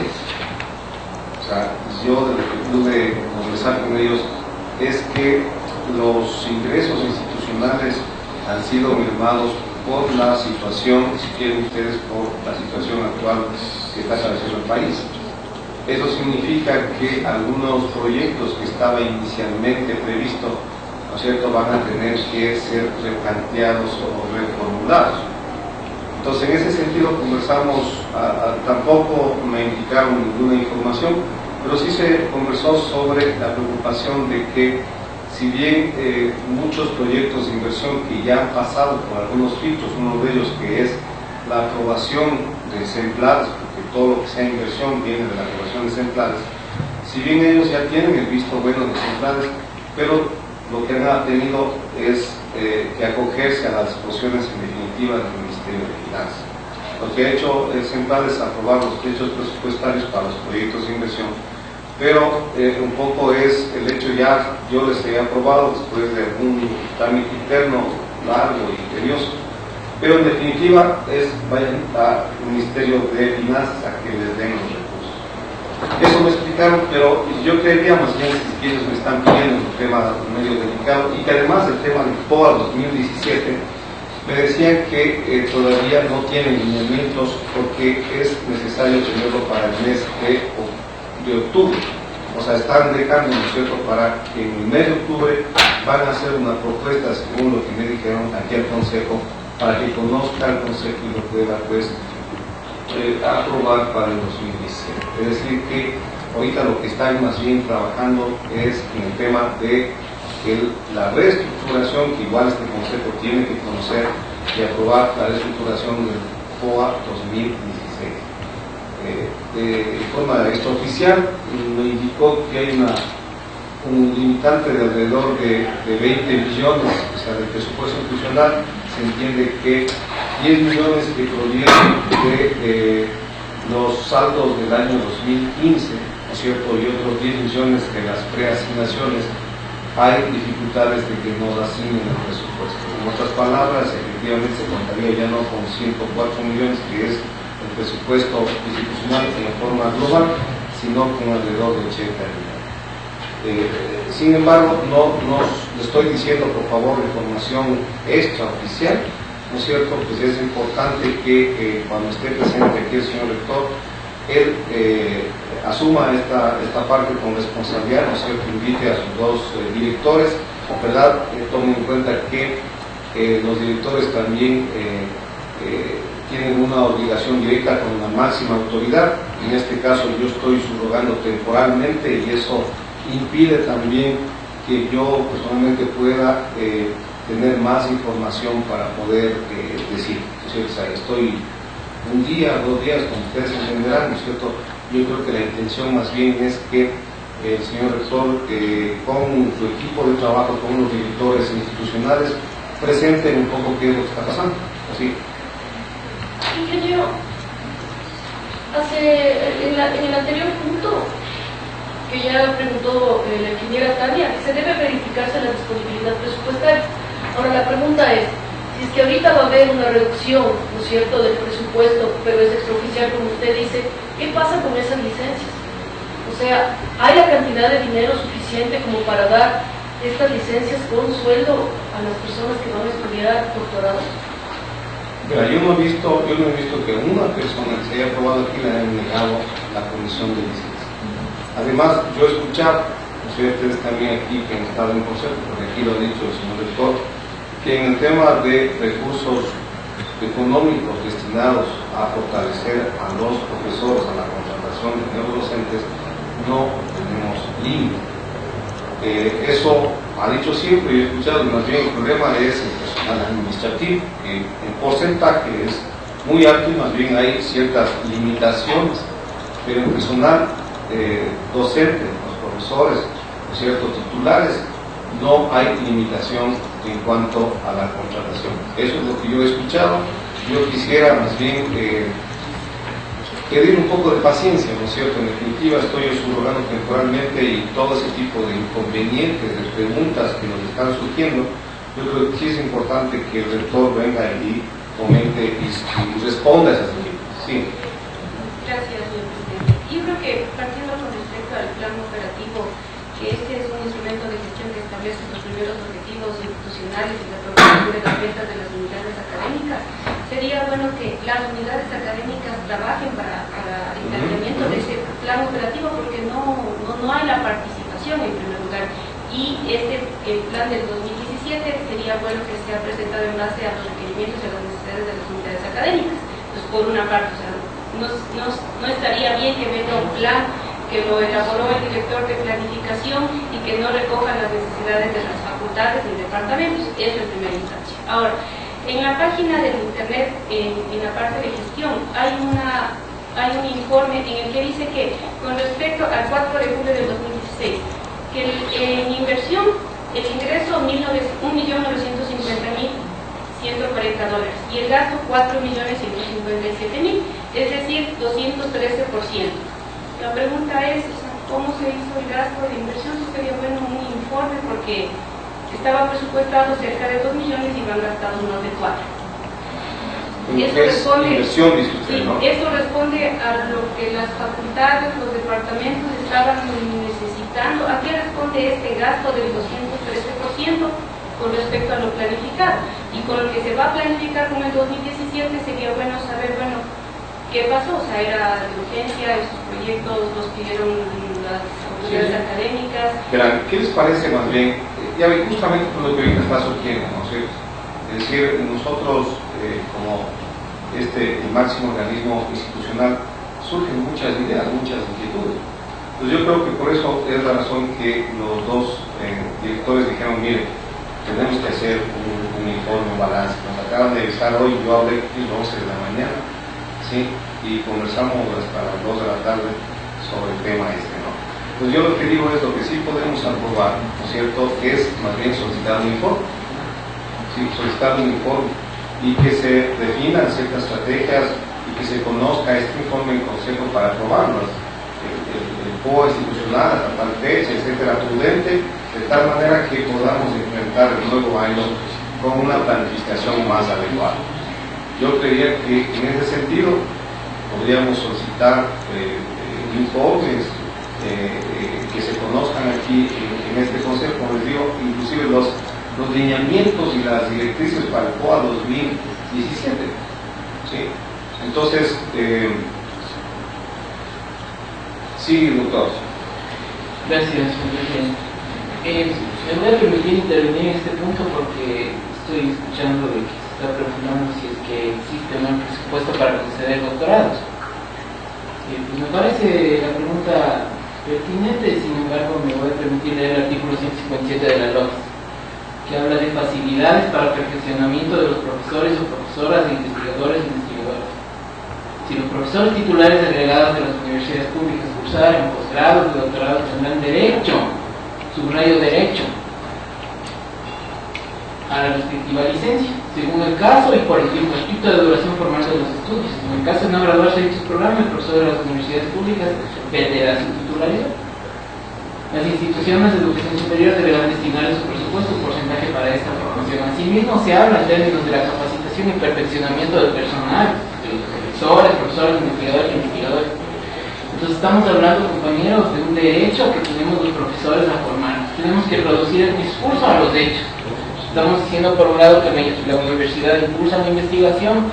S1: O sea, yo de lo que pude conversar con ellos es que los ingresos institucionales han sido mermados por la situación, si quieren ustedes, por la situación actual que está atravesando el país. Eso significa que algunos proyectos que estaba inicialmente previsto, ¿no es cierto?, van a tener que ser replanteados o reformulados. Entonces, en ese sentido conversamos, tampoco me indicaron ninguna información, pero sí se conversó sobre la preocupación de que, si bien muchos proyectos de inversión que ya han pasado por algunos filtros, uno de ellos que es la aprobación de SEMPLADES, porque todo lo que sea inversión viene de la aprobación de SEMPLADES, si bien ellos ya tienen el visto bueno de SEMPLADES, pero lo que han tenido es que acogerse a las disposiciones en definitiva del Ministerio de Finanzas. Lo que ha hecho el SEMPLADES es aprobar los techos presupuestarios para los proyectos de inversión, pero un poco es el hecho, ya yo les he aprobado después de un trámite interno largo y tedioso, pero en definitiva vayan al Ministerio de Finanzas a que les den los recursos. Eso me explicaron, pero yo creería más bien que ellos me están pidiendo un tema medio delicado y que además del tema del POA 2017 me decían que todavía no tienen lineamientos porque es necesario tenerlo para el mes de octubre. O sea, están dejando, ¿no es cierto?, para que en el mes de octubre van a hacer una propuesta, según lo que me dijeron aquí al Consejo, para que conozca el Consejo y lo pueda, pues, aprobar para el 2017. Es decir, que ahorita lo que están más bien trabajando es en el tema de la reestructuración, que igual este Consejo tiene que conocer y aprobar la reestructuración del POA 2016. De forma extraoficial me indicó que hay un limitante de alrededor de 20 millones, o sea, del presupuesto institucional. Se entiende que 10 millones que provienen de los saldos del año 2015, ¿no es cierto?, y otros 10 millones de las preasignaciones, hay dificultades de que no asignen el presupuesto. En otras palabras, efectivamente se contaría ya no con 104 millones, que es el presupuesto institucional en forma global, sino con alrededor de 80 millones. Sin embargo, no le estoy diciendo, por favor, información extraoficial, ¿no es cierto? Pues es importante que cuando esté presente aquí el señor rector, él asuma esta parte con responsabilidad, ¿no es cierto?, invite a sus dos directores, ¿verdad?, tomen en cuenta que los directores también tienen una obligación directa con la máxima autoridad. En este caso yo estoy subrogando temporalmente y eso impide también que yo personalmente pueda tener más información para poder decir, ¿no es cierto? O sea, estoy un día, 2 días, como ustedes entenderán, ¿no es cierto? Yo creo que la intención más bien es que el señor rector, con su equipo de trabajo, con los directores institucionales, presenten un poco qué es lo que está pasando. Así.
S4: Ingeniero, en el anterior punto, que ya preguntó la ingeniera Tania, se debe verificarse la disponibilidad presupuestaria. Ahora la pregunta es, si es que ahorita va a haber una reducción, ¿no es cierto?, del presupuesto, pero es extraoficial, como usted dice, ¿qué pasa con esas licencias? O sea, ¿hay la cantidad de dinero suficiente como para dar estas licencias con sueldo a las personas que van a estudiar doctorado?
S1: Mira, yo no he visto que una persona que se haya aprobado aquí le haya negado la comisión de licencia. Además, yo he escuchado, no sé, ustedes también aquí que han estado en consejo, porque aquí lo ha dicho el señor rector, que en el tema de recursos económicos destinados a fortalecer a los profesores, a la contratación de nuevos docentes, no tenemos límite. Eso ha dicho siempre y he escuchado, más bien el problema es el personal administrativo, que en porcentaje es muy alto y más bien hay ciertas limitaciones, pero en personal docente, los profesores, los ciertos titulares, no hay limitación en cuanto a la contratación. Eso es lo que yo he escuchado. Yo quisiera más bien pedir un poco de paciencia, ¿no es cierto? En definitiva, estoy subrogando temporalmente y todo ese tipo de inconvenientes, de preguntas que nos están surgiendo, yo creo que sí es importante que el rector venga y comente y responda a esas preguntas. Sí.
S4: Gracias, señor presidente. Yo creo que partiendo con respecto al plan operativo, que este es un instrumento de gestión que establece los primeros objetivos institucionales y la programación de las ventas de las unidades académicas, sería bueno que las unidades académicas trabajen para el planteamiento de ese plan operativo, dotación en primer lugar. Y el plan del 2017 sería bueno que sea presentado en base a los requerimientos y a las necesidades de las unidades académicas. Entonces, por una parte, o sea, no estaría bien que venga un plan que lo elaboró el director de planificación y que no recoja las necesidades de las facultades ni departamentos. Eso en primera instancia. Ahora, en la página del internet, en la parte de gestión, hay un informe en el que dice que con respecto al 4 de julio del 2016, que en inversión el ingreso $1.950.140 y el gasto $4.157.000, es decir, 213%. La pregunta es, ¿cómo se hizo el gasto de inversión? Sería bueno un informe porque estaba presupuestado cerca de 2 millones y van gastados unos de 4. Eso responde,
S1: inversión, dice usted, ¿no?
S4: Eso responde a lo que las facultades, los departamentos estaban necesitando. ¿A qué responde este gasto del 213% con respecto a lo planificado? Y con lo que se va a planificar con el 2017 sería bueno saber, ¿qué pasó? O sea, era de urgencia, esos proyectos los pidieron las autoridades académicas.
S1: Verán, ¿qué les parece más bien? Ya ven, justamente por lo que ahorita está surgiendo, ¿no es cierto? Es decir, nosotros, como el máximo organismo institucional, surgen muchas ideas, muchas inquietudes. Entonces yo creo que por eso es la razón que los dos directores dijeron, mire, tenemos que hacer un informe, un balance. Nos acaban de avisar hoy, yo hablé a las 11 de la mañana, ¿sí? Y conversamos hasta las 2 de la tarde sobre el tema ¿no? Pues yo lo que digo es, lo que sí podemos aprobar, ¿no es cierto?, es más bien solicitar un informe, ¿sí? Solicitar un informe y que se definan ciertas estrategias y que se conozca este informe en consejo para aprobarlo, el POA institucional hasta tal fecha, etcétera, prudente, de tal manera que podamos enfrentar el nuevo año con una planificación más adecuada. Yo creía que en ese sentido podríamos solicitar informes que se conozcan aquí en este consejo, como les digo, inclusive los lineamientos y las directrices para el POA 2017. ¿Sí? Entonces, sí, doctor.
S6: Gracias, presidente. Me voy a permitir intervenir en este punto porque estoy escuchando de que se está preguntando si es que existe o no el presupuesto para conceder doctorados. Me parece la pregunta pertinente, sin embargo me voy a permitir leer el artículo 157 de la LOCS, que habla de facilidades para perfeccionamiento de los profesores o profesoras de investigadores e investigadoras. Si los profesores titulares agregados de las universidades públicas cursaran posgrados y doctorados tendrán derecho, subrayo derecho, a la respectiva licencia, según el caso y por el tiempo estricto de duración formal de los estudios. En el caso de no graduarse de dichos programas, el profesor de las universidades públicas perderá su titularidad. Las instituciones de educación superior deberán destinar su presupuesto un porcentaje para esta formación. Asimismo, se habla en términos de la capacitación y perfeccionamiento del personal, de los profesores, investigadores e investigadores. Entonces estamos hablando, compañeros, de un derecho que tenemos los profesores a formar. Tenemos que reducir el discurso a los hechos. Estamos diciendo por un lado que la universidad impulsa la investigación,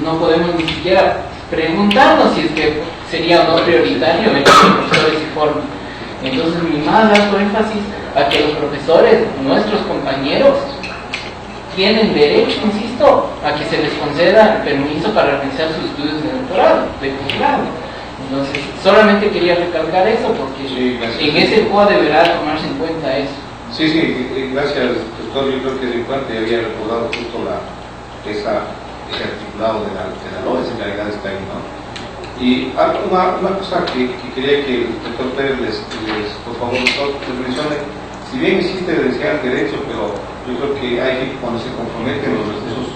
S6: no podemos ni siquiera preguntarnos si es que sería o no prioritario que los profesores se formen. Entonces mi más alto énfasis a que los profesores, nuestros compañeros, tienen derecho, insisto, a que se les conceda el permiso para realizar sus estudios de doctorado, de posgrado. Entonces, solamente quería recalcar eso porque
S1: sí,
S6: en ese POA deberá tomarse en cuenta eso.
S1: Sí, gracias, doctor. Yo creo que es importante, había recordado justo ese articulado de la LOES, en realidad está ahí, ¿no? Y una cosa que quería que el doctor Pérez por favor, doctor, les mencione, si bien existe el derecho, pero yo creo que hay que, cuando se comprometen los recursos,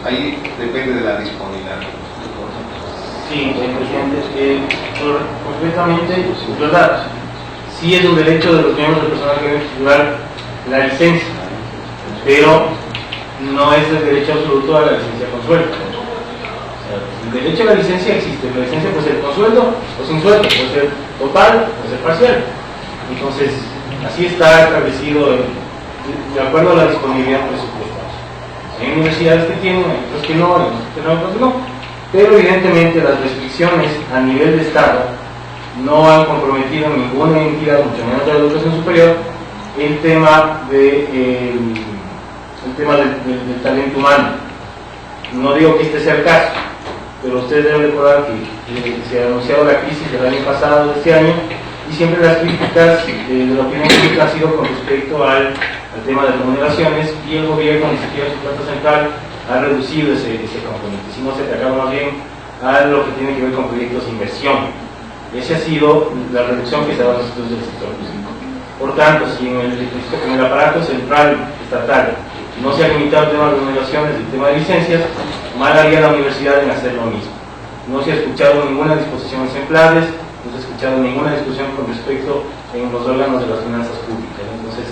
S1: ahí depende de la disponibilidad.
S6: Sí, presidente, completamente, es verdad. Sí es un derecho de los miembros del personal que deben titular la licencia, pero no es el derecho absoluto a la licencia con sueldo. O sea, el derecho a la licencia existe, la licencia puede ser con sueldo o sin sueldo, puede ser total, puede ser parcial. Entonces, así está establecido de acuerdo a la disponibilidad presupuestaria. Hay universidades que tienen, hay otras que no, hay otras que no, pero evidentemente las restricciones a nivel de Estado no han comprometido ninguna entidad, mucho menos de la educación superior, el tema del talento humano. No digo que este sea el caso, pero ustedes deben recordar que se ha anunciado la crisis del año pasado, de este año, y siempre las críticas de la opinión pública han sido con respecto al tema de remuneraciones, y el gobierno, ni siquiera su planta central, ha reducido ese componente, sino se atacaba más bien a lo que tiene que ver con proyectos de inversión. Esa ha sido la reducción que se ha dado en los estudios del sector público. Por tanto, si en el aparato central estatal no se ha limitado el tema de remuneraciones y el tema de licencias, mal haría la universidad en hacer lo mismo. No se ha escuchado ninguna disposición exemplares, no se ha escuchado ninguna discusión con respecto en los órganos de las finanzas públicas. Entonces,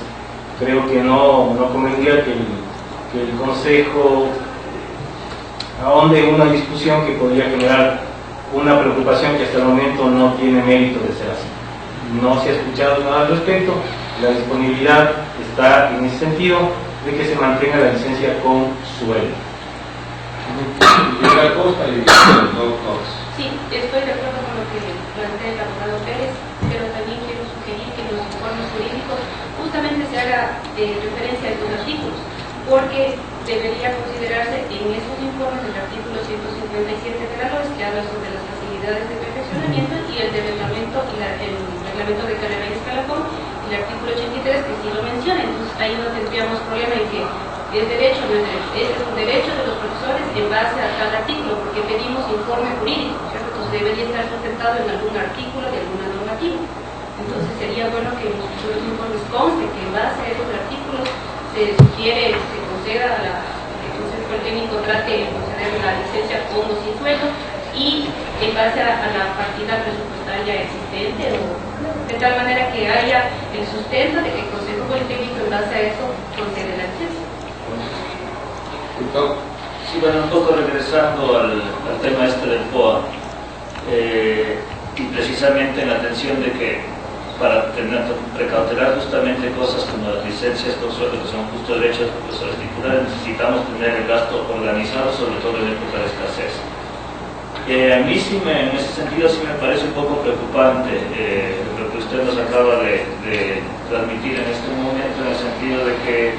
S6: creo que no convendría que el Consejo ahonde una discusión que podría generar una preocupación que hasta el momento no tiene mérito de ser así. No se ha escuchado nada al respecto, la disponibilidad está en ese sentido de que se mantenga la licencia con sueldo.
S4: Sí, estoy de acuerdo con lo que plantea el abogado Pérez, pero también quiero sugerir que en los informes jurídicos justamente se haga referencia a estos artículos, porque debería considerarse en estos informes el artículo 157 de la LOES, que habla sobre las facilidades de perfeccionamiento, y el del reglamento, el reglamento de carrera y escalafón, el artículo 83, que sí lo menciona. Entonces ahí no tendríamos problema en que es derecho, no es derecho. Ese es un derecho de los profesores en base a tal artículo, porque pedimos informe jurídico, ¿cierto? Entonces debería estar sustentado en algún artículo de alguna normativa. Entonces sería bueno que en los futuros informes conste que en base a esos artículos se sugiere, se conceda a el Consejo Politécnico trate de conceder la licencia con o sin sueldo, y en base a la partida presupuestaria existente, o de tal manera que haya el sustento de que el Consejo Politécnico en base a eso concede la licencia.
S3: Sí, bueno, un poco regresando al tema del POA, y precisamente en la atención de que para precautelar justamente cosas como las licencias con sueldo, que son justo derechos de profesores titulares, necesitamos tener el gasto organizado, sobre todo en época de escasez. A mí sí en ese sentido sí me parece un poco preocupante lo que usted nos acaba de transmitir en este momento, en el sentido de que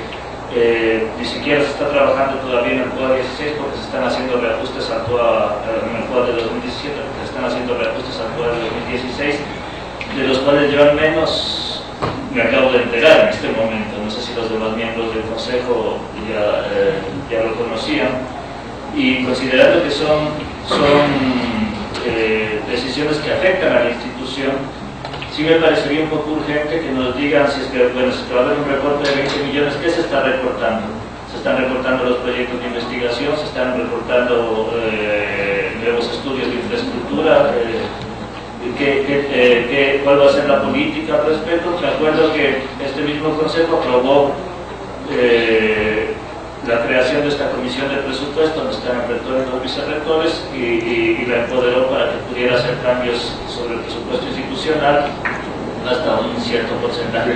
S3: ni siquiera se está trabajando todavía en el POA 16 porque se están haciendo reajustes al POA, en el POA de 2017 porque se están haciendo reajustes al POA de 2016, de los cuales yo al menos me acabo de enterar en este momento. No sé si los demás miembros del Consejo ya lo conocían, y considerando que son decisiones que afectan a la institución, sí me parecería un poco urgente que nos digan si es que, bueno, si va a haber un recorte de 20 millones, ¿qué se está recortando? Se están recortando los proyectos de investigación, se están recortando nuevos estudios de infraestructura, ¿cuál va a ser la política al respecto? Me acuerdo que este mismo Consejo aprobó la creación de esta comisión de presupuesto, donde están el rector y los vicerrectores, y la empoderó para que pudiera hacer cambios sobre el presupuesto institucional hasta un cierto porcentaje,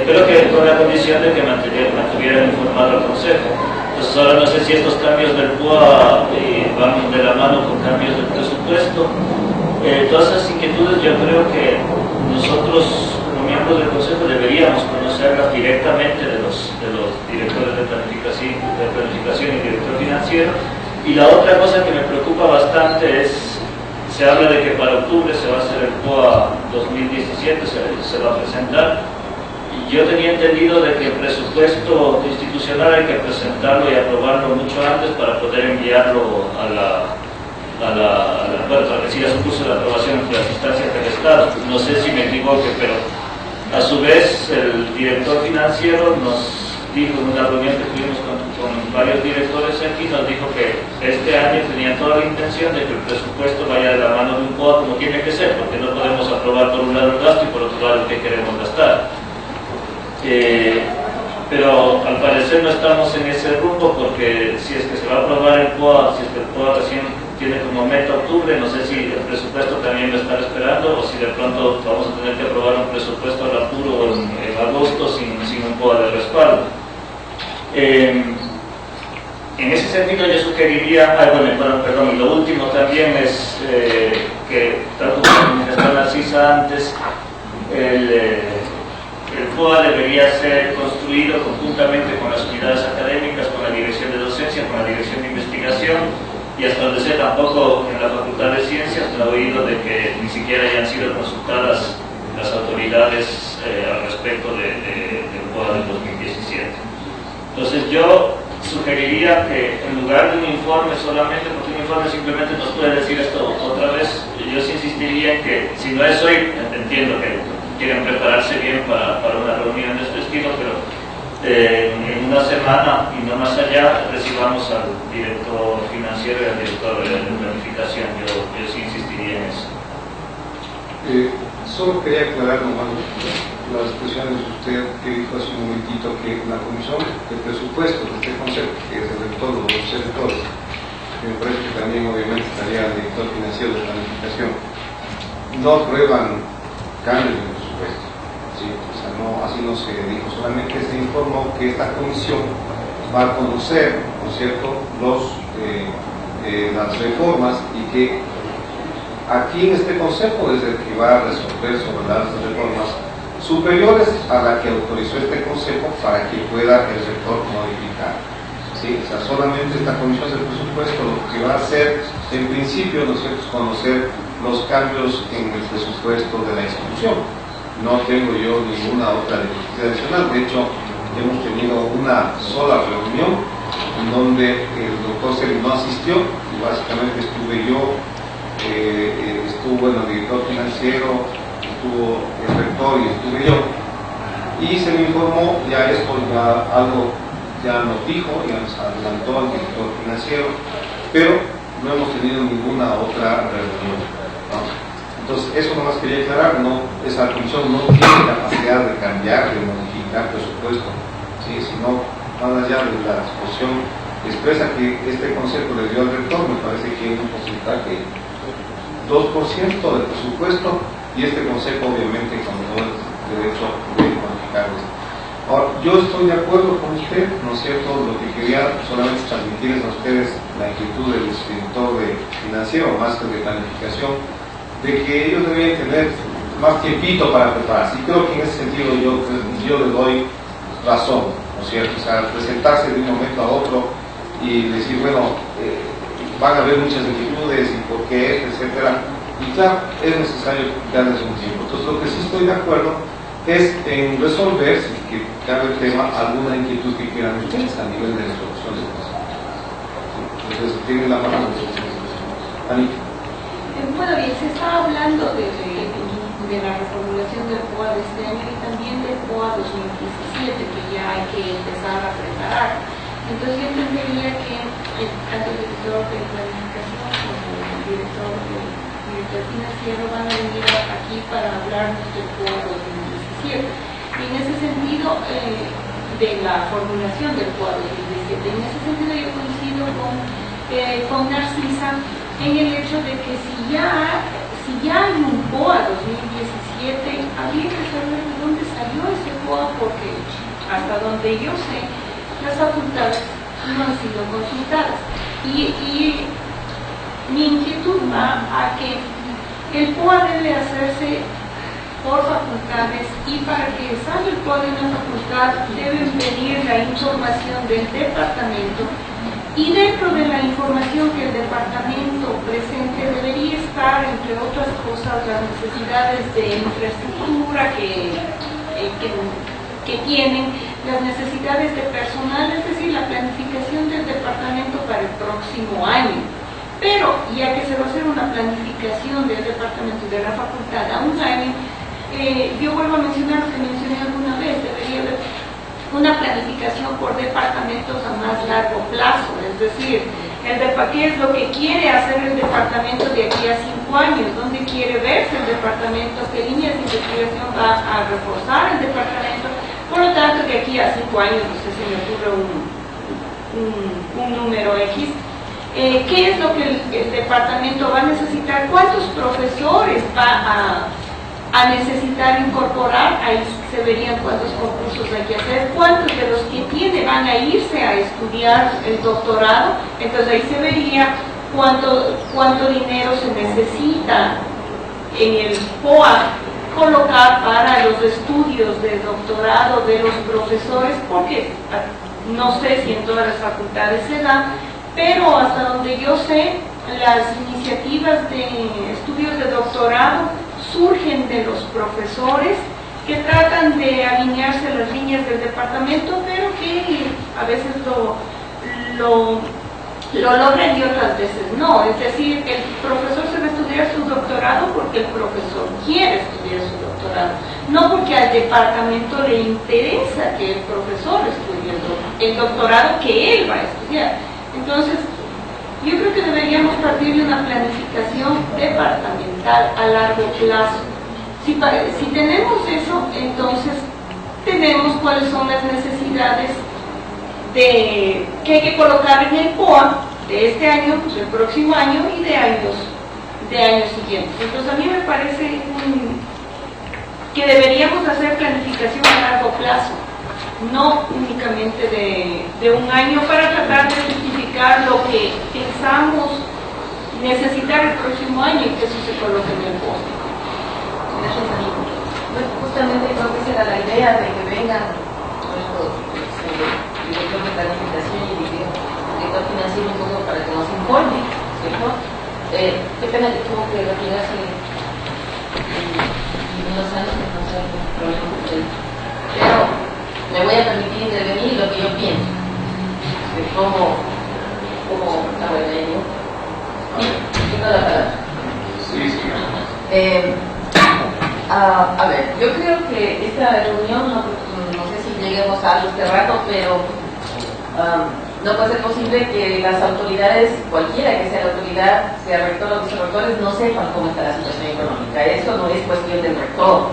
S3: pero que con la condición de que mantuvieran informado al Consejo. Entonces ahora no sé si estos cambios del POA van de la mano con cambios del presupuesto. Todas esas inquietudes yo creo que nosotros como miembros del Consejo deberíamos conocerlas directamente de los directores de planificación y director financiero. Y la otra cosa que me preocupa bastante es, se habla de que para octubre se va a hacer el POA 2017, se va a presentar. Y yo tenía entendido de que el presupuesto institucional hay que presentarlo y aprobarlo mucho antes para poder enviarlo para que siga su curso de aprobación entre las instancias del Estado. No sé si me equivoque, pero a su vez el director financiero nos dijo en una reunión que tuvimos con varios directores aquí, nos dijo que este año tenían toda la intención de que el presupuesto vaya de la mano de un POA como tiene que ser, porque no podemos aprobar por un lado el gasto y por otro lado el que queremos gastar. Pero al parecer no estamos en ese rumbo, porque si es que se va a aprobar el POA, si es que el POA recién tiene como meta octubre, no sé si el presupuesto también va a estar esperando o si de pronto vamos a tener que aprobar un presupuesto al apuro en agosto sin un POA de respaldo. En ese sentido yo sugeriría, perdón, y lo último también es que, tal como manifestó Narcisa antes, el POA debería ser construido conjuntamente con las unidades académicas, con la dirección de docencia, con la dirección de investigación, y hasta donde sé tampoco en la Facultad de Ciencias me he oído de que ni siquiera hayan sido consultadas las autoridades al respecto del POA del 2017. Entonces yo sugeriría que en lugar de un informe solamente, porque un informe simplemente nos puede decir esto otra vez, yo sí insistiría en que, si no es hoy, entiendo que quieren prepararse bien para una reunión de este estilo, pero en una semana y no más allá recibamos al director financiero y al director de planificación. Yo sí insistiría en eso.
S1: Solo quería aclarar nomás las expresiones de usted que dijo hace un momentito que la comisión de presupuesto de este concepto, que es el rector de los sectores, que me parece que también obviamente estaría el director financiero de planificación, no aprueban cambios de presupuesto. ¿Sí? O sea, no, así no se dijo, solamente se informó que esta comisión va a conocer, ¿no es cierto?, las reformas, y que aquí en este consejo es el que va a resolver sobre las reformas superiores a la que autorizó este consejo para que pueda el rector modificar. ¿Sí? O sea, solamente esta comisión de presupuesto lo que va a hacer en principio, ¿no es cierto?, es conocer los cambios en el presupuesto de la institución. No tengo yo ninguna otra necesidad adicional. De hecho, hemos tenido una sola reunión en donde el doctor Celi no asistió, y básicamente estuve yo, estuvo el director financiero, estuvo el rector y estuve yo, y se me informó, ya esto algo ya nos dijo, ya nos adelantó el director financiero, pero no hemos tenido ninguna otra reunión, ¿no? Entonces eso nomás quería aclarar, no, esa comisión no tiene capacidad de cambiar, de modificar presupuesto, ¿sí? Sino más allá de la exposición expresa que este consejo le dio al rector, me parece que es un porcentaje 2% del presupuesto, y este consejo obviamente con todo el derecho de modificar esto. Ahora, yo estoy de acuerdo con usted, ¿no es cierto? Lo que quería solamente transmitirles a ustedes la inquietud del director financiero, más que de planificación, de que ellos deberían tener más tiempito para prepararse, y creo que en ese sentido yo les doy razón, ¿no es cierto? O sea, presentarse de un momento a otro y decir, bueno, van a haber muchas inquietudes y por qué, etcétera, y claro, es necesario darles un tiempo. Entonces, lo que sí estoy de acuerdo es en resolver, si que cabe el tema, alguna inquietud que quieran ustedes a nivel de resolución de cosas. Entonces, tienen la palabra. Anita.
S5: Bueno, bien, se está hablando de la reformulación del POA de este año y también del POA 2017, que ya hay que empezar a preparar. Entonces yo entendería que tanto el director de planificación como el director financiero van a venir aquí para hablarnos del POA 2017. Y en ese sentido, de la formulación del POA 2017, en ese sentido yo coincido con Narcisa en el hecho de que si ya hay un POA 2017, habría que saber de dónde salió ese POA, porque hasta donde yo sé, las facultades no han sido consultadas. Y mi inquietud va a que el POA debe hacerse por facultades, y para que salga el POA de una facultad deben venir la información del departamento, y dentro de la información que el departamento presente debería estar, entre otras cosas, las necesidades de infraestructura que tienen, las necesidades de personal, es decir, la planificación del departamento para el próximo año. Pero ya que se va a hacer una planificación del departamento de la facultad a un año, yo vuelvo a mencionar lo que mencioné alguna vez, debería haber una planificación por departamentos a más largo plazo, es decir, qué es lo que quiere hacer el departamento de aquí a 5 años, dónde quiere verse el departamento, qué líneas de investigación va a reforzar el departamento. Por lo tanto, de aquí a 5 años, no sé si me ocurre un número X, qué es lo que el departamento va a necesitar, cuántos profesores va
S7: a necesitar incorporar, ahí se verían cuántos concursos hay que hacer, cuántos de los que tiene van a irse a estudiar el doctorado, entonces ahí se vería cuánto dinero se necesita en el POA colocar para los estudios de doctorado de los profesores, porque no sé si en todas las facultades se da, pero hasta donde yo sé, las iniciativas de estudios de doctorado surgen de los profesores que tratan de alinearse a las líneas del departamento, pero que a veces lo logran y otras veces no. Es decir, el profesor se va a estudiar su doctorado porque el profesor quiere estudiar su doctorado, no porque al departamento le interesa que el profesor estudie el doctorado que él va a estudiar. Entonces, yo creo que deberíamos partir de una planificación departamental a largo plazo. Si tenemos eso, entonces tenemos cuáles son las necesidades que hay que colocar en el POA de este año, pues el próximo año y de años siguientes. Entonces a mí me parece que deberíamos hacer planificación a largo plazo, no únicamente de un año, para tratar de justificar lo que pensamos necesitar el próximo año y que eso se coloque en el POA.
S5: Gracias, amigo. Pues justamente creo que esa era la idea de que vengan nuestros director de planificación y director financiero un poco para que nos informe, ¿cierto? Qué pena que tuvo que retirarse en unos años que no sé algún problema con él. Pero me voy a permitir intervenir lo que yo pienso de cómo tengo la palabra.
S1: Sí.
S5: A ver, yo creo que esta reunión, no sé si lleguemos a algo este rato, pero no puede ser posible que las autoridades, cualquiera que sea la autoridad, sea rector o vicerrectores, no sepan cómo está la situación económica. Eso no es cuestión del rector,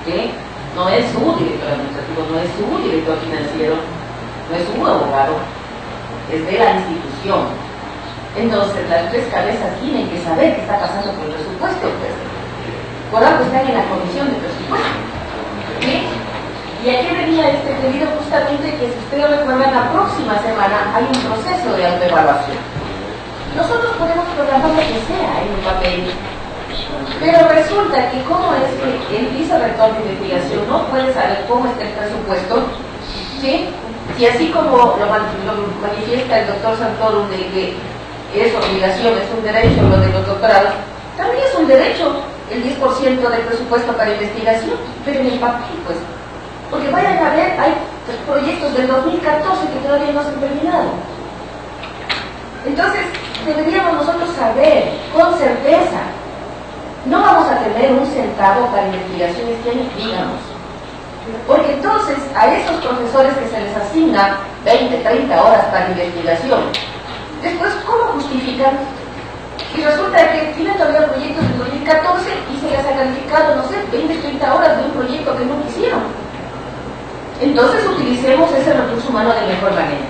S5: ¿sí? No es su director administrativo, no es su director financiero, no es su abogado, es de la institución. Entonces, las tres cabezas tienen que saber qué está pasando con el presupuesto, pues. Por algo están en la comisión de presupuesto, ¿sí? Y aquí venía este pedido justamente que, si ustedes recuerdan, la próxima semana hay un proceso de autoevaluación. Nosotros podemos programar lo que sea en un papel, pero resulta que como es que el vicerrector de investigación no puede saber cómo está el presupuesto, ¿sí? Si así como lo manifiesta el doctor Santorum de que es obligación, es un derecho lo de los doctorados, también es un derecho el 10% del presupuesto para investigación, pero en el papel, pues. Porque vayan a ver, hay proyectos del 2014 que todavía no se han terminado. Entonces, deberíamos nosotros saber con certeza, no vamos a tener un centavo para investigación este año, digamos. Porque entonces a esos profesores que se les asigna 20, 30 horas para investigación, después, ¿cómo justifican? Y resulta que tienen todavía proyectos del 2014 y se les ha calificado, no sé, 20, 30 horas de un proyecto que no quisieron. Entonces utilicemos ese recurso humano de mejor manera.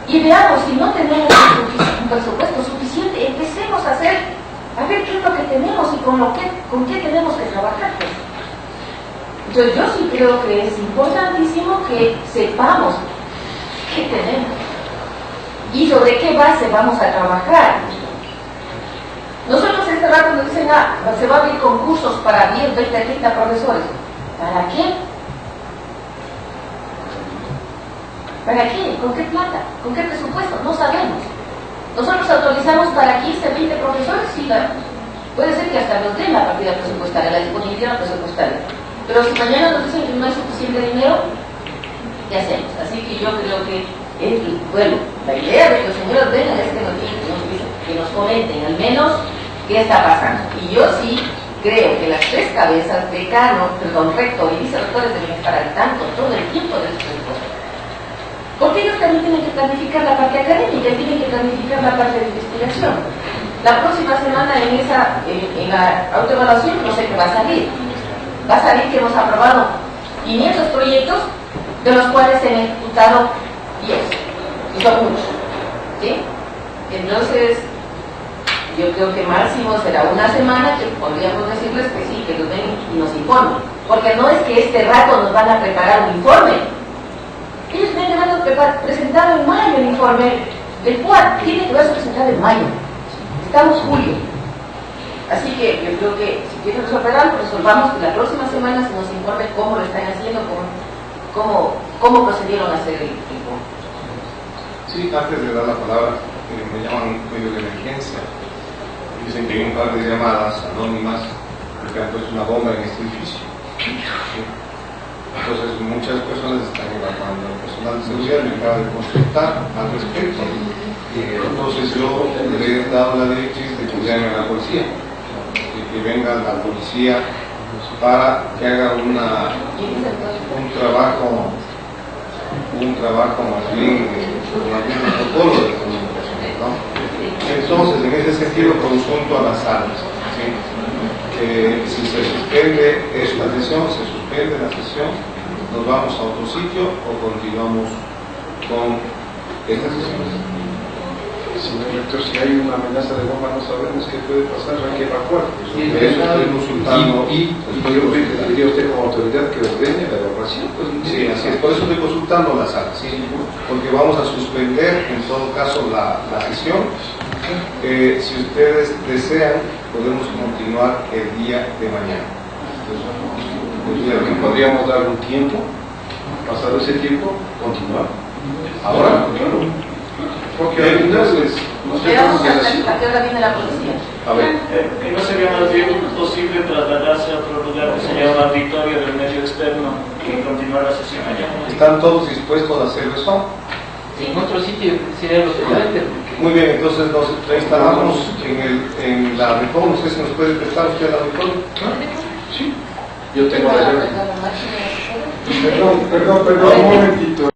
S5: Y veamos, si no tenemos un presupuesto suficiente, empecemos a ver qué es lo que tenemos y con qué tenemos que trabajar. Pues. Entonces yo sí creo que es importantísimo que sepamos qué tenemos y sobre qué base vamos a trabajar. Nosotros este rato nos dicen, se va a abrir concursos para 10, 20, 30 profesores. ¿Para qué? ¿Para qué? ¿Con qué plata? ¿Con qué presupuesto? No sabemos. Nosotros autorizamos para 15, 20 profesores, sí, puede ser que hasta nos den la partida presupuestaria, la disponibilidad presupuestaria. Pero si mañana nos dicen que no hay suficiente dinero, ¿qué hacemos? Así que yo creo que bueno, la idea de que los señores vengan es que nos comenten al menos qué está pasando. Y yo sí creo que las tres cabezas, decano, rector y vicerrectores, deben estar al tanto todo el tiempo de estos presupuestos. Porque ellos también tienen que planificar la parte académica y tienen que planificar la parte de investigación. La próxima semana en la autoevaluación no sé qué va a salir. Va a salir que hemos aprobado 500 proyectos, de los cuales se han ejecutado 10. Y son muchos. ¿Sí? Entonces, Yo creo que máximo será una semana que podríamos decirles que sí, que nos den y nos informen. Porque no es que este rato nos van a preparar un informe. Ellos me van a presentar en mayo el informe. El cual tiene que verse presentado en mayo. Estamos julio. Así que yo creo que si quieren resolver algo, resolvamos que la próxima semana se nos informe cómo lo están haciendo, cómo procedieron a hacer el informe.
S1: Sí, antes de dar la palabra, me llaman medio de emergencia. Dicen que hay un par de llamadas anónimas porque han puesto una bomba en este edificio. ¿Sí? Entonces muchas personas están evacuando. El personal de seguridad me acaba de consultar al respecto. Entonces yo le he dado la directriz de que llamen a la policía, de que venga la policía para que haga un trabajo más bien con algún protocolo de comunicación, ¿no? Entonces, en ese sentido, consulto a las salas, ¿sí? Si se suspende esta sesión, se suspende la sesión, nos vamos a otro sitio o continuamos con esta sesión.
S8: Señor rector, si hay una amenaza de bomba no sabemos qué puede pasar, hay que evacuar.
S1: Eso estoy consultando.
S8: Y yo pediría a usted como autoridad que ordene la evacuación. Pues,
S1: sí, así es, por eso estoy consultando la sala, ¿sí? Porque vamos a suspender en todo caso la sesión. Si ustedes desean, podemos continuar el día de mañana.
S8: Entonces, podríamos dar un tiempo, pasado ese tiempo, continuar. Ahora, claro. Porque al final nos
S5: Esperamos
S8: quedamos
S5: hasta que ahora viene la policía.
S8: A ver,
S3: Que no sería más bien posible trasladarse a otro lugar que se llama auditorio del medio externo y continuar la sesión allá.
S1: ¿Están todos dispuestos a hacer eso?
S6: En otro sitio sería lo siguiente.
S1: Muy bien, entonces nos reinstalamos en la Reforma. No sé si nos puede prestar usted la Reforma.
S8: sí, yo tengo la llave.
S5: La máquina.
S8: Perdón, un momentito.